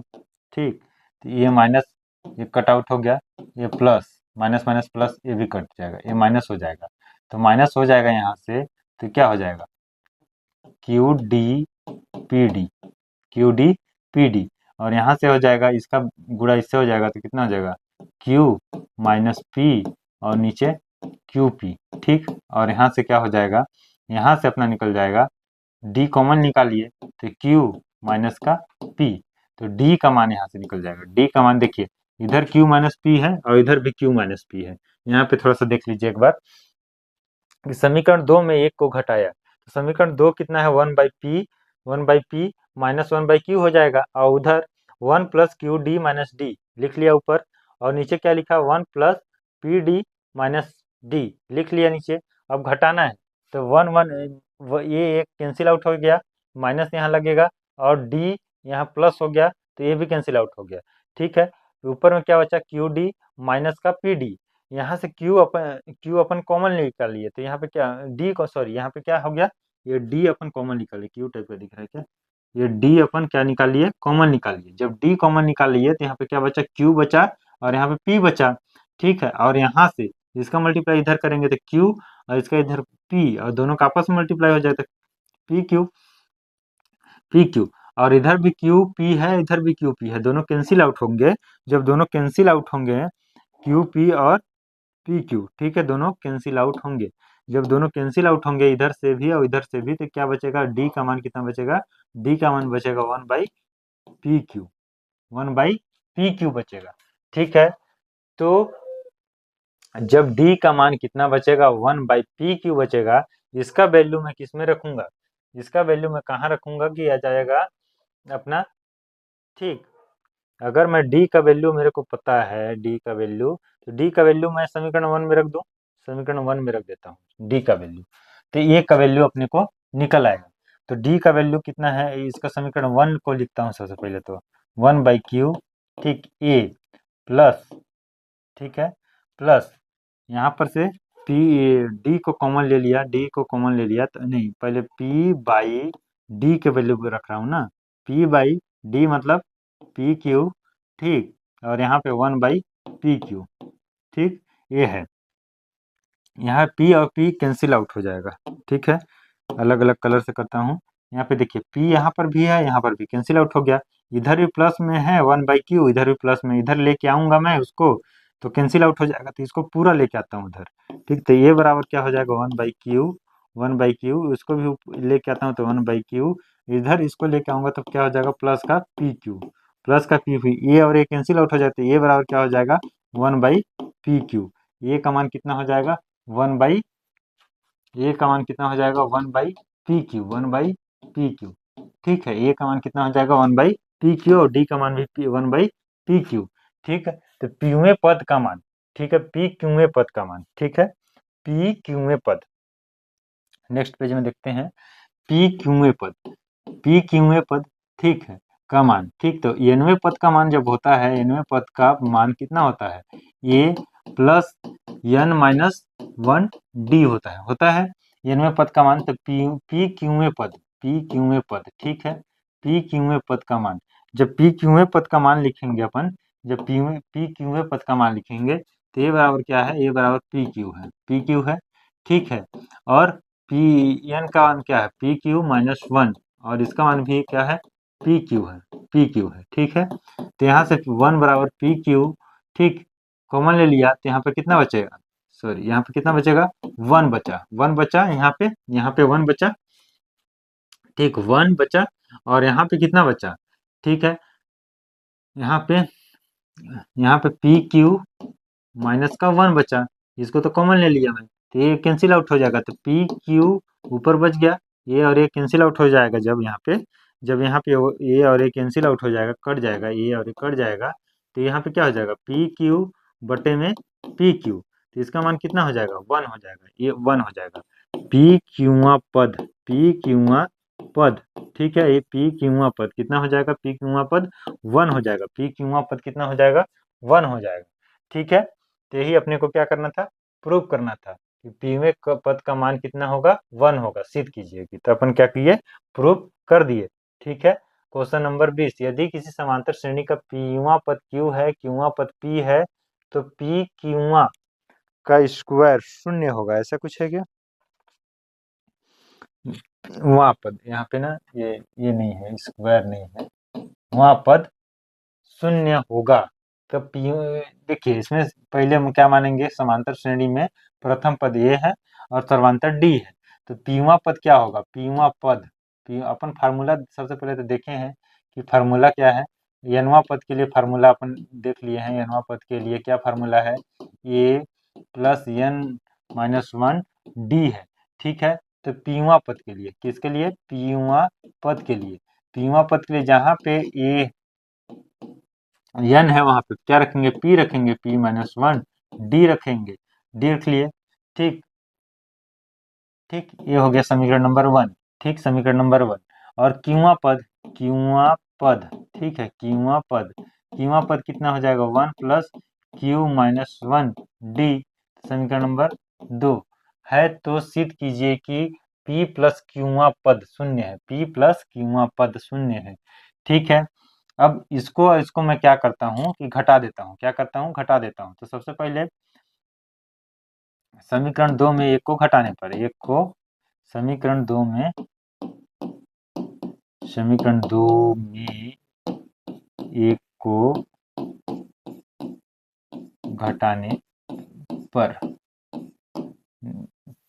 ठीक, तो ये माइनस, ये कट आउट हो गया, ये प्लस, माइनस माइनस प्लस, ये भी कट जाएगा, ये माइनस हो जाएगा, तो माइनस हो जाएगा यहाँ से, तो क्या हो जाएगा, Q D P D, Q D P D, और यहाँ से हो जाएगा, इसका गुणा इससे हो जाएगा, तो कितना हो जाएगा, क्यू माइनस पी, और नीचे क्यू पी, ठीक, और यहाँ से क्या हो जाएगा, यहाँ से अपना निकल जाएगा, डी कॉमन निकालिए, तो क्यू माइनस का पी, तो डी का मान यहाँ से निकल जाएगा, डी का मान देखिए, इधर क्यू माइनस पी है और इधर भी क्यू माइनस पी है, यहाँ पे थोड़ा सा देख लीजिए एक बार, समीकरण 2 में एक को घटाया, तो समीकरण 2 कितना है, 1/पी माइनस 1/क्यू हो जाएगा, और उधर 1 plus Q D minus D लिख लिया ऊपर, और नीचे क्या लिखा, 1 plus P D minus D लिख लिया नीचे। अब घटाना है, तो 1 ये एक कैंसिल आउट हो गया, माइनस यहाँ लगेगा, और डी यहाँ प्लस हो गया, तो ये भी कैंसिल आउट हो गया, ठीक है, ऊपर में क्या बचा, क्यू डी माइनस का पी डी, यहाँ से क्यू अपन कॉमन निकाल लिए, तो यहाँ पे क्या डी को, सॉरी यहाँ पे क्या हो गया, ये डी अपन कॉमन निकाल लिए, क्यू टाइप का दिख रहा है क्या, ये डी अपन क्या निकाल लिए, कॉमन निकाल लिए, जब डी कॉमन निकाल लिए तो यहाँ पे क्या बचा, क्यू बचा, और यहाँ पे पी बचा, ठीक है, और यहाँ से इसका मल्टीप्लाई इधर करेंगे तो क्यू, और इसका इधर पी, और दोनों का आपस में मल्टीप्लाई हो जाता है, पी क्यू, और इधर भी क्यू पी है, इधर भी क्यू पी है, दोनों कैंसिल आउट होंगे, जब दोनों कैंसिल आउट होंगे, क्यू पी और पी क्यू, ठीक है, दोनों कैंसिल आउट होंगे, जब दोनों कैंसिल आउट होंगे, इधर से भी और इधर से भी, तो क्या बचेगा, डी का मान कितना बचेगा, डी का मान बचेगा 1/पी क्यू, 1/पी क्यू बचेगा, ठीक है, तो जब डी का मान कितना बचेगा, 1/पी क्यू बचेगा, इसका वैल्यू मैं किस में रखूंगा, इसका वैल्यू मैं कहाँ रखूंगा कि आ जाएगा अपना, ठीक, अगर मैं डी का वैल्यू मेरे को पता है, डी का वैल्यू, तो डी का वैल्यू मैं समीकरण 1 में रख दूं, समीकरण 1 में रख देता हूँ डी का वैल्यू, तो ए का वैल्यू अपने को निकल आएगा, तो डी का वैल्यू कितना है, इसका समीकरण 1 को लिखता हूँ सबसे पहले, तो 1/क्यू, ठीक, ए प्लस, ठीक है, प्लस यहाँ पर से पी, डी को कॉमन ले लिया, डी को कॉमन ले लिया, तो नहीं, पहले पी बाई डी के वैल्यू को रख रहा हूँ ना, पी बाई डी मतलब पी क्यू, ठीक, और यहाँ पे 1/पी क्यू, ठीक, ये है, यहाँ पी और पी कैंसिल आउट हो जाएगा, ठीक है, अलग अलग कलर से करता हूँ, यहाँ पे देखिए पी यहाँ पर भी है, यहाँ पर भी कैंसिल आउट हो गया, इधर भी प्लस में है 1/क्यू, इधर भी प्लस में, इधर लेके आऊंगा मैं उसको, तो कैंसिल आउट हो जाएगा, तो इसको पूरा लेके आता हूँ उधर, ठीक, तो ये बराबर क्या हो जाएगा, 1/क्यू, इसको भी लेके आता हूँ, तो 1/क्यू, इधर इसको लेके आऊंगा तो क्या हो जाएगा, प्लस का पी क्यू, ये और ये कैंसिल आउट हो जाते हैं, ये बराबर क्या हो जाएगा, 1/पी क्यू, ये का मान कितना हो जाएगा, 1 ए का मान कितना हो जाएगा, 1/पी क्यू, ठीक है, ए का मान कितना हो जाएगा, 1/पी क्यू, और डी का मान भी 1/पी क्यू, ठीक है, तो पीवें पद का मान, ठीक है, पी क्यूवें पद का मान, ठीक है, पी क्यूवें पद, नेक्स्ट पेज में देखते हैं, पी क्यूवें पद, ठीक है, का मान, ठीक, तो एनवें पद का मान जब होता है, एनवें पद का मान कितना होता है, A plus N minus 1 D होता है एनवें पद का मान, तो पी क्यूवें पद, ठीक है, पी क्यूवें पद का मान, जब पी क्यूवें पद का मान लिखेंगे अपन, जब पी क्यूवें पद का मान लिखेंगे, तो ये बराबर क्या है, ये बराबर पी क्यू है, ठीक है, और पी एन का मान क्या है, पी क्यू माइनस वन, और इसका मान भी क्या है, पी क्यू है, पी क्यू है। ठीक है, तो यहाँ से वन बराबर पी क्यू, ठीक, कॉमन ले लिया तो यहाँ पे कितना बचेगा, सॉरी यहाँ पे कितना बचेगा, वन बचा, वन बचा यहाँ पे वन बचा, ठीक, वन बचा, और यहाँ पे कितना बचा, ठीक है, यहाँ पे पी क्यू माइनस का वन बचा, इसको तो कॉमन ले लिया मैं, तो ये कैंसिल आउट हो जाएगा, तो पी क्यू ऊपर बच गया, ये और ये कैंसिल आउट हो जाएगा, जब यहाँ पे ये और ये कैंसिल आउट हो जाएगा, कट जाएगा, ये और ये कट जाएगा, तो यहाँ पे क्या हो जाएगा, पी क्यू बटे में पी क्यू, तो इसका मान कितना हो जाएगा, वन हो जाएगा, ये वन हो जाएगा, पी क्यूआ पद, पी क्यूआ पद, ठीक है, ये पी क्यूआ पद कितना हो जाएगा, पी क्यूआ पद वन हो जाएगा, पी क्यूआ पद कितना हो जाएगा, वन हो जाएगा। ठीक है, तो यही अपने को क्या करना था, प्रूव करना था कि पीवें पद का मान कितना होगा, वन होगा, सिद्ध कीजिएगी, तो अपन क्या किए, प्रूव कर दिए। ठीक है, क्वेश्चन नंबर 20, यदि किसी समांतर श्रेणी का पीवा पद क्यू है, क्यूआ पद पी है, तो पी क्यूआ का स्क्वायर शून्य होगा, ऐसा कुछ है क्या, वहाँ पद यहाँ पे ना ये नहीं है, स्क्वायर नहीं है, वहाँ पद शून्य होगा, तो पी, देखिए इसमें पहले हम क्या मानेंगे, समांतर श्रेणी में प्रथम पद ये है और सर्वांतर डी है, तो पीवा पद क्या होगा, पीवा पद, अपन फार्मूला सबसे पहले तो देखे हैं कि फार्मूला क्या है, एनवा पद के लिए फार्मूला अपन देख लिए हैं, एनवा पद के लिए क्या फार्मूला है, A plus N minus one D है। ठीक है, तो पीवा पद के लिए, किसके लिए, पीवा पद के लिए, पीवा पद के लिए जहाँ पे ए एन है वहां पे क्या रखेंगे, पी रखेंगे, पी माइनस वन, डी रखेंगे, डी रख लिए। ठीक, ठीक, ये हो गया समीकरण नंबर वन। ठीक, समीकरण नंबर वन, और क्यूआ पद, क्यूआ पद, ठीक है, क्यूआ पद, क्यूआ पद कितना हो जाएगा, one plus Q minus one D, समीकरण नंबर दो है, तो सिद्ध कीजिए कि P प्लस क्यूआ पद शून्य है, P प्लस क्यूआ पद शून्य है। ठीक है, अब इसको मैं क्या करता हूँ कि घटा देता हूँ, क्या करता हूँ, घटा देता हूँ, तो सबसे पहले समीकरण दो में एक को घटाने पर, एक को समीकरण दो में एक को घटाने पर,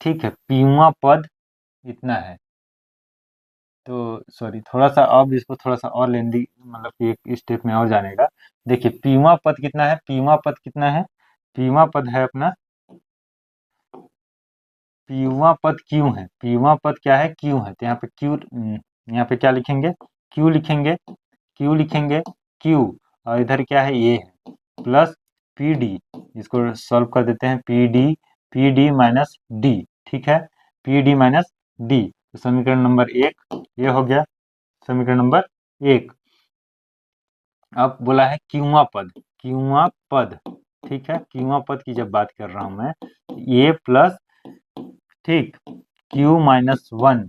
ठीक है, पीवा पद इतना है, तो सॉरी थोड़ा सा अब इसको थोड़ा सा और लेंदी, मतलब कि एक स्टेप में और जानेगा। देखिए पीवा पद कितना है, पीवा पद कितना है, पीवा पद है अपना, पीवा पद क्यू है, पीवा पद क्या है, क्यू है, तो यहाँ पे क्यू, यहाँ पे क्या लिखेंगे, क्यू लिखेंगे, क्यू लिखेंगे, क्यू, और इधर क्या है, ये है प्लस पी डी, इसको सॉल्व कर देते हैं, पी डी माइनस डी, ठीक है, पी डी माइनस डी, तो समीकरण नंबर एक ये हो गया, समीकरण नंबर एक। अब बोला है क्यूआ पद, क्यूआ पद, ठीक है, क्यूआ पद की जब बात कर रहा हूं मैं, ए प्लस, ठीक, क्यू माइनस वन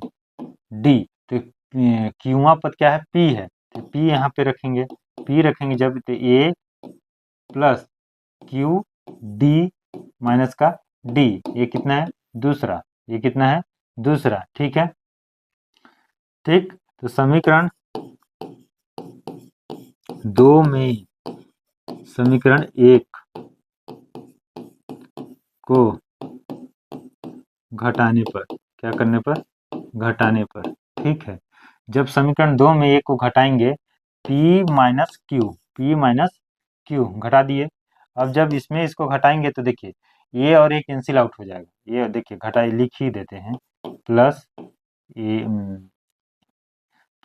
डी, तो क्यूआ पद क्या है, पी है, तो पी यहाँ पे रखेंगे, पी रखेंगे जब, तो ए प्लस क्यू डी माइनस का डी, ये कितना है, दूसरा, ये कितना है, दूसरा, ठीक है, ठीक, तो समीकरण दो में समीकरण एक को घटाने पर, क्या करने पर, घटाने पर, ठीक है, जब समीकरण दो में एक को घटाएंगे, P minus Q, P minus Q घटा दिए, अब जब इसमें इसको घटाएंगे तो देखिए ये और ये कैंसिल आउट हो जाएगा, ये देखिए घटाई लिख ही देते हैं, plus A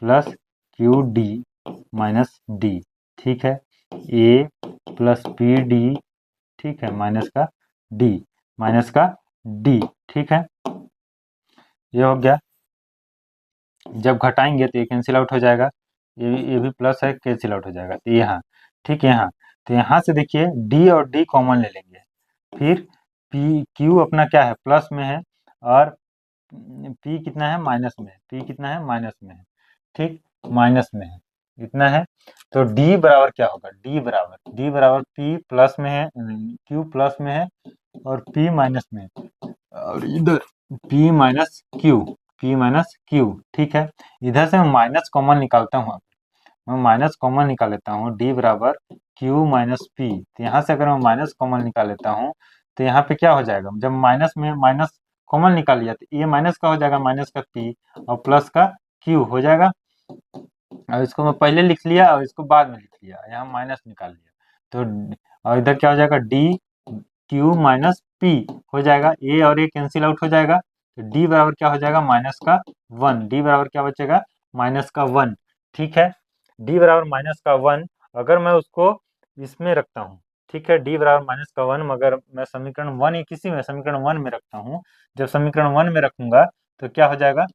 plus Q D minus D, ठीक है, ए प्लस पी डी, ठीक है, माइनस का डी, माइनस का डी, ठीक है, ये हो गया, जब घटाएंगे तो ये कैंसिल आउट हो जाएगा, ये भी प्लस है, कैंसिल आउट हो जाएगा, तो यहाँ, ठीक है, यहाँ, तो यहाँ से देखिए डी और डी कॉमन ले लेंगे, फिर पी क्यू अपना क्या है, प्लस में है, और पी कितना है, माइनस में है, पी कितना है, माइनस में है, ठीक, माइनस में है, इतना है, तो डी बराबर क्या होगा, डी बराबर पी प्लस में है, क्यू प्लस में है और पी माइनस में है, और इधर P minus Q, P minus Q, ठीक है। इधर से मैं माइनस कॉमन निकालता हूँ, मैं माइनस कॉमन निकाल लेता हूँ, डी बराबर क्यू माइनस पी। तो यहाँ से अगर मैं माइनस कॉमन निकाल लेता हूँ तो यहाँ पे क्या हो जाएगा, जब माइनस में माइनस कॉमन निकाल लिया तो ये माइनस का हो जाएगा, माइनस का पी और प्लस का क्यू हो जाएगा। और इसको मैं पहले लिख लिया और इसको बाद में लिख लिया, यहाँ माइनस निकाल लिया तो, और इधर क्या हो जाएगा, डी क्यू माइनस पी हो जाएगा, ए और ए कैंसिल आउट हो जाएगा, तो डी बराबर क्या हो जाएगा, माइनस का वन। डी बराबर क्या बचेगा, माइनस का वन, ठीक है। डी बराबर माइनस का वन, अगर मैं उसको इसमें रखता हूँ, ठीक है, डी बराबर माइनस का वन, मगर मैं समीकरण वन, किसी में समीकरण वन में रखता हूँ, जब समीकरण वन में रखूंगा तो क्या हो जाएगा,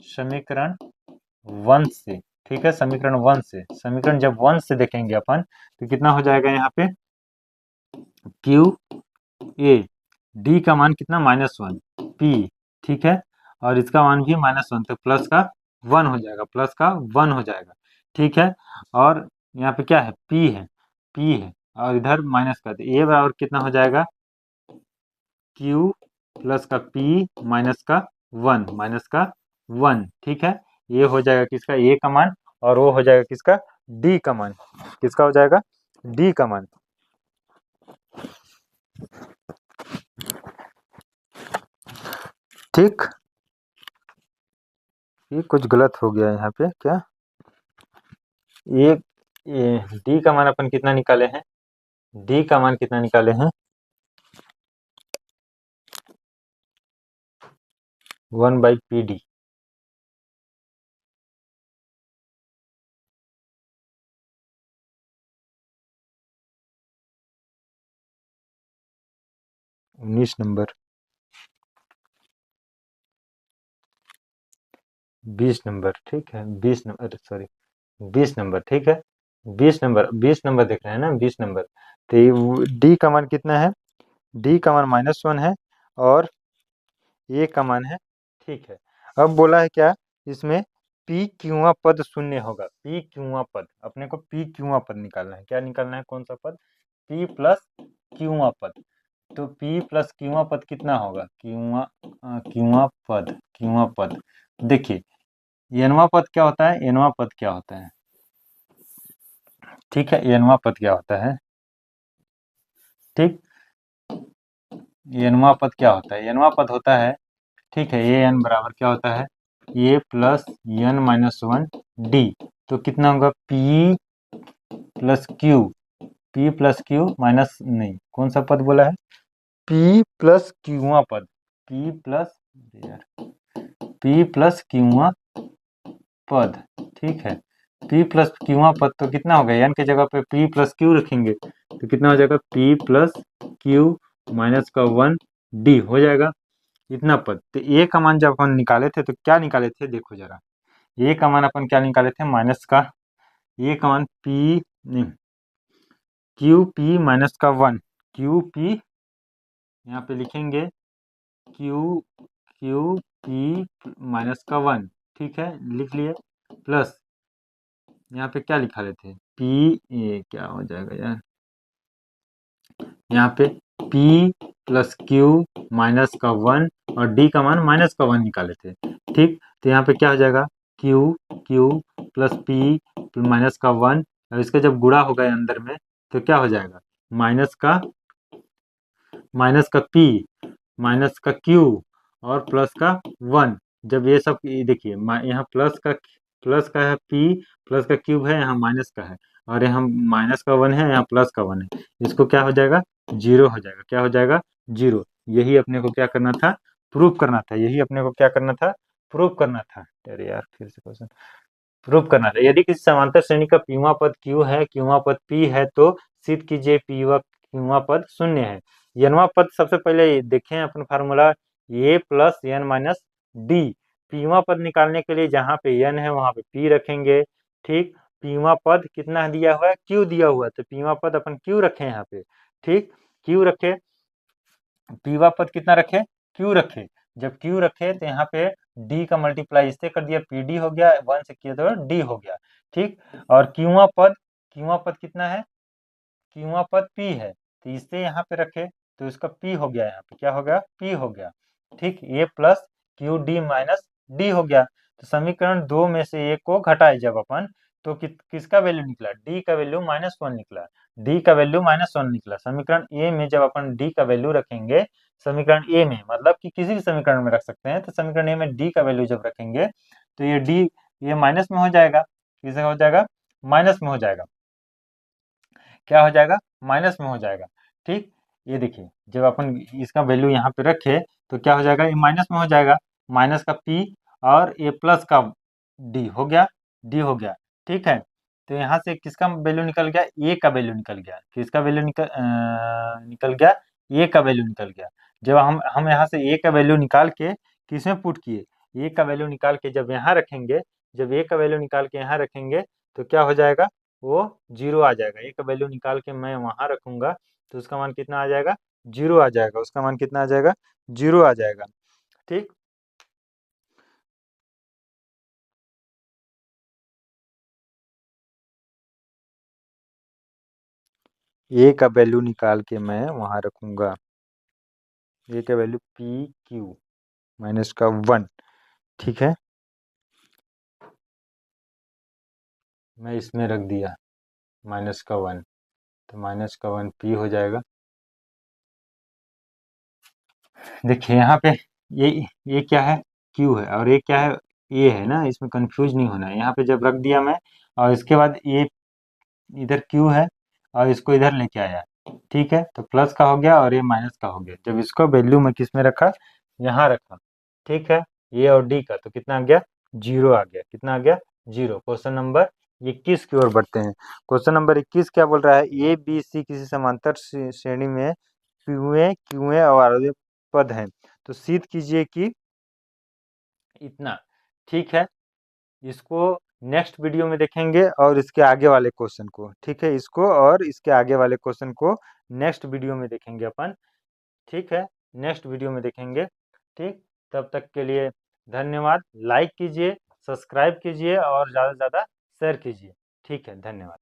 समीकरण वन से, ठीक है, समीकरण वन से, समीकरण जब वन से देखेंगे अपन तो कितना हो जाएगा, यहाँ पे क्यू ए, डी का मान कितना, माइनस वन, पी, ठीक है, और इसका मान भी माइनस वन, तो प्लस का वन हो जाएगा, प्लस का वन हो जाएगा, ठीक है। और यहाँ पे क्या है, पी है, पी है, और इधर माइनस का, तो ए बराबर कितना हो जाएगा, क्यू प्लस का पी माइनस का वन, माइनस का वन, ठीक है। ये हो जाएगा किसका, ए का मान, और वो हो जाएगा किसका, डी का मान, किसका हो जाएगा, डी का मान, ठीक। ये कुछ गलत हो गया यहाँ पे क्या, ये डी का मान अपन कितना निकाले हैं, डी का मान कितना निकाले हैं, one by P D, 19 number, 20 number, ठीक है, 20 नंबर, सॉरी 20 नंबर, ठीक है, 20 नंबर, 20 नंबर देख रहे हैं ना, 20 नंबर। तो डी का मान कितना है, डी का मान माइनस वन है और ए का मान है, ठीक है। अब बोला है क्या, इसमें पी क्यूआ पद शून्य होगा, पी क्यूआ पद, अपने को पी क्यूआ पद निकालना है, क्या निकालना है, कौन सा पद, पी प्लस क्यूआ पद। तो पी प्लस क्यूआ पद कितना होगा, क्यूआ, क्यूआ पद, क्यूआ पद, देखिए एनवा पद क्या होता है, एनवा पद क्या होता है, ठीक है, एनवा पद क्या होता है, ठीक, एनवा पद क्या होता है, एनवा पद होता है, ठीक है, ए एन बराबर क्या होता है, A plus N minus one D, तो कितना होगा, P plus Q, P plus Q minus, नहीं कौन सा पद बोला है, पी प्लस क्यूआ पद, पी प्लस, यार पी प्लस क्यूआ पद, ठीक है, पी प्लस क्यूआ पद, तो कितना हो गया, एन के जगह पे पी प्लस क्यू रखेंगे तो कितना हो जाएगा, पी प्लस क्यू माइनस का वन डी हो जाएगा, इतना पद। तो ए का मान जब अपन निकाले थे तो क्या निकाले थे, देखो जरा, ए का मान अपन क्या निकाले थे, माइनस का, ए का मान पी नहीं, क्यू पी माइनस का वन, क्यू पी, यहाँ पे लिखेंगे क्यू, क्यू पी माइनस का वन, ठीक है, लिख लिए, प्लस यहाँ पे क्या लिखा लेते हैं, पी, ये क्या हो जाएगा यार, यहाँ पे P प्लस क्यू माइनस का वन और D का मान माइनस का वन निकाले थे, ठीक। तो यहाँ पे क्या हो जाएगा, Q, Q plus P minus का वन, और इसका जब गुणा होगा अंदर में तो क्या हो जाएगा, माइनस का P माइनस का Q और प्लस का वन, जब ये सब देखिए यहाँ प्लस का है P, प्लस का क्यूब है, यहाँ माइनस का है, और यहाँ माइनस का वन है, यहाँ प्लस का वन है, इसको क्या हो जाएगा, जीरो हो जाएगा, क्या हो जाएगा, जीरो। यही अपने को क्या करना था, प्रूव करना था, यही अपने को क्या करना था, प्रूव करना था, अरे यार फिर से क्वेश्चन, प्रूव करना था, यदि किसी समांतर श्रेणी का पीवा पद क्यू है, क्यूवा पद पी है, तो सिद्ध कीजिए पीवा क्यूवा पद शून्य है। एनवा पद सबसे पहले देखें अपन फार्मूला, ए प्लस एन माइनस डी, पीवा पद निकालने के लिए जहाँ पे एन है वहां पे पी रखेंगे, ठीक, पीवा पद कितना दिया हुआ है, क्यू दिया हुआ है, तो पीवा पद अपन क्यू रखे यहाँ पे, ठीक, क्यू रखे, पीवा पद कितना रखे, क्यू रखे, जब क्यू रखे तो यहाँ पे डी का मल्टीप्लाई इससे कर दिया, पी डी हो गया, वन से किया तो डी हो गया, ठीक। और क्यूआ पद कितना है, क्यूआ पद पी है, तो इससे यहाँ पे रखे तो इसका पी हो गया, यहाँ पे क्या हो गया, पी हो गया, ठीक, A plus Q D minus D हो गया। तो समीकरण 2 में से ए को घटाए जब अपन, तो किसका वैल्यू निकला, डी का वैल्यू -1 निकला, डी का वैल्यू -1 निकला। समीकरण ए में जब अपन डी का वैल्यू रखेंगे, समीकरण ए में मतलब कि किसी भी समीकरण में रख सकते हैं, तो समीकरण ए में डी का वैल्यू जब रखेंगे तो ये डी, ये माइनस में हो जाएगा, किसका हो जाएगा, माइनस में हो जाएगा, क्या हो जाएगा, माइनस में हो जाएगा। ठीक, ये देखिए जब अपन इसका वैल्यू यहाँ पे रखे तो क्या हो जाएगा, ये माइनस में हो जाएगा, माइनस का पी और ए प्लस का डी हो गया, डी हो गया। ठीक है, तो यहाँ से किसका वैल्यू निकल गया, ए का वैल्यू निकल गया, किसका वैल्यू निकल गया, ए का वैल्यू निकल गया। जब हम यहाँ से ए का वैल्यू निकाल के किसमें पुट किए, ए का वैल्यू निकाल के जब यहाँ रखेंगे, जब ए का वैल्यू निकाल के यहाँ रखेंगे तो क्या हो जाएगा, वो जीरो आ जाएगा। ए का वैल्यू निकाल के मैं वहां रखूंगा तो उसका मान कितना आ जाएगा, जीरो आ जाएगा, उसका मान कितना आ जाएगा, जीरो आ जाएगा। ठीक, ए का वैल्यू निकाल के मैं वहां रखूंगा, ए का वैल्यू पी क्यू माइनस का 1। ठीक है, मैं इसमें रख दिया -1, तो -1 पी हो जाएगा। देखिए यहाँ पे ये क्या है, क्यू है, और ये क्या है, ए है ना, इसमें कंफ्यूज नहीं होना है। यहाँ पे जब रख दिया मैं, और इसके बाद ये इधर क्यू है और इसको इधर लेके आया, ठीक है, तो प्लस का हो गया और ये माइनस का हो गया। जब इसको वैल्यू में किस में रखा, यहाँ रखा, ठीक है, ए और डी का, तो कितना आ गया, जीरो आ गया, कितना आ गया, जीरो। क्वेश्चन नंबर 21 की ओर बढ़ते हैं। क्वेश्चन नंबर 21 क्या बोल रहा है, ए बी सी किसी समांतर श्रेणी में क्यूए क्यूए और आरोही पद हैं, तो सिद्ध कीजिए कि इतना। ठीक है, इसको नेक्स्ट वीडियो में देखेंगे और इसके आगे वाले क्वेश्चन को, ठीक है, इसको और इसके आगे वाले क्वेश्चन को नेक्स्ट वीडियो में देखेंगे अपन। ठीक है, नेक्स्ट वीडियो में देखेंगे। ठीक, तब तक के लिए धन्यवाद। लाइक कीजिए, सब्सक्राइब कीजिए और ज़्यादा से ज़्यादा शेयर कीजिए। ठीक है, धन्यवाद।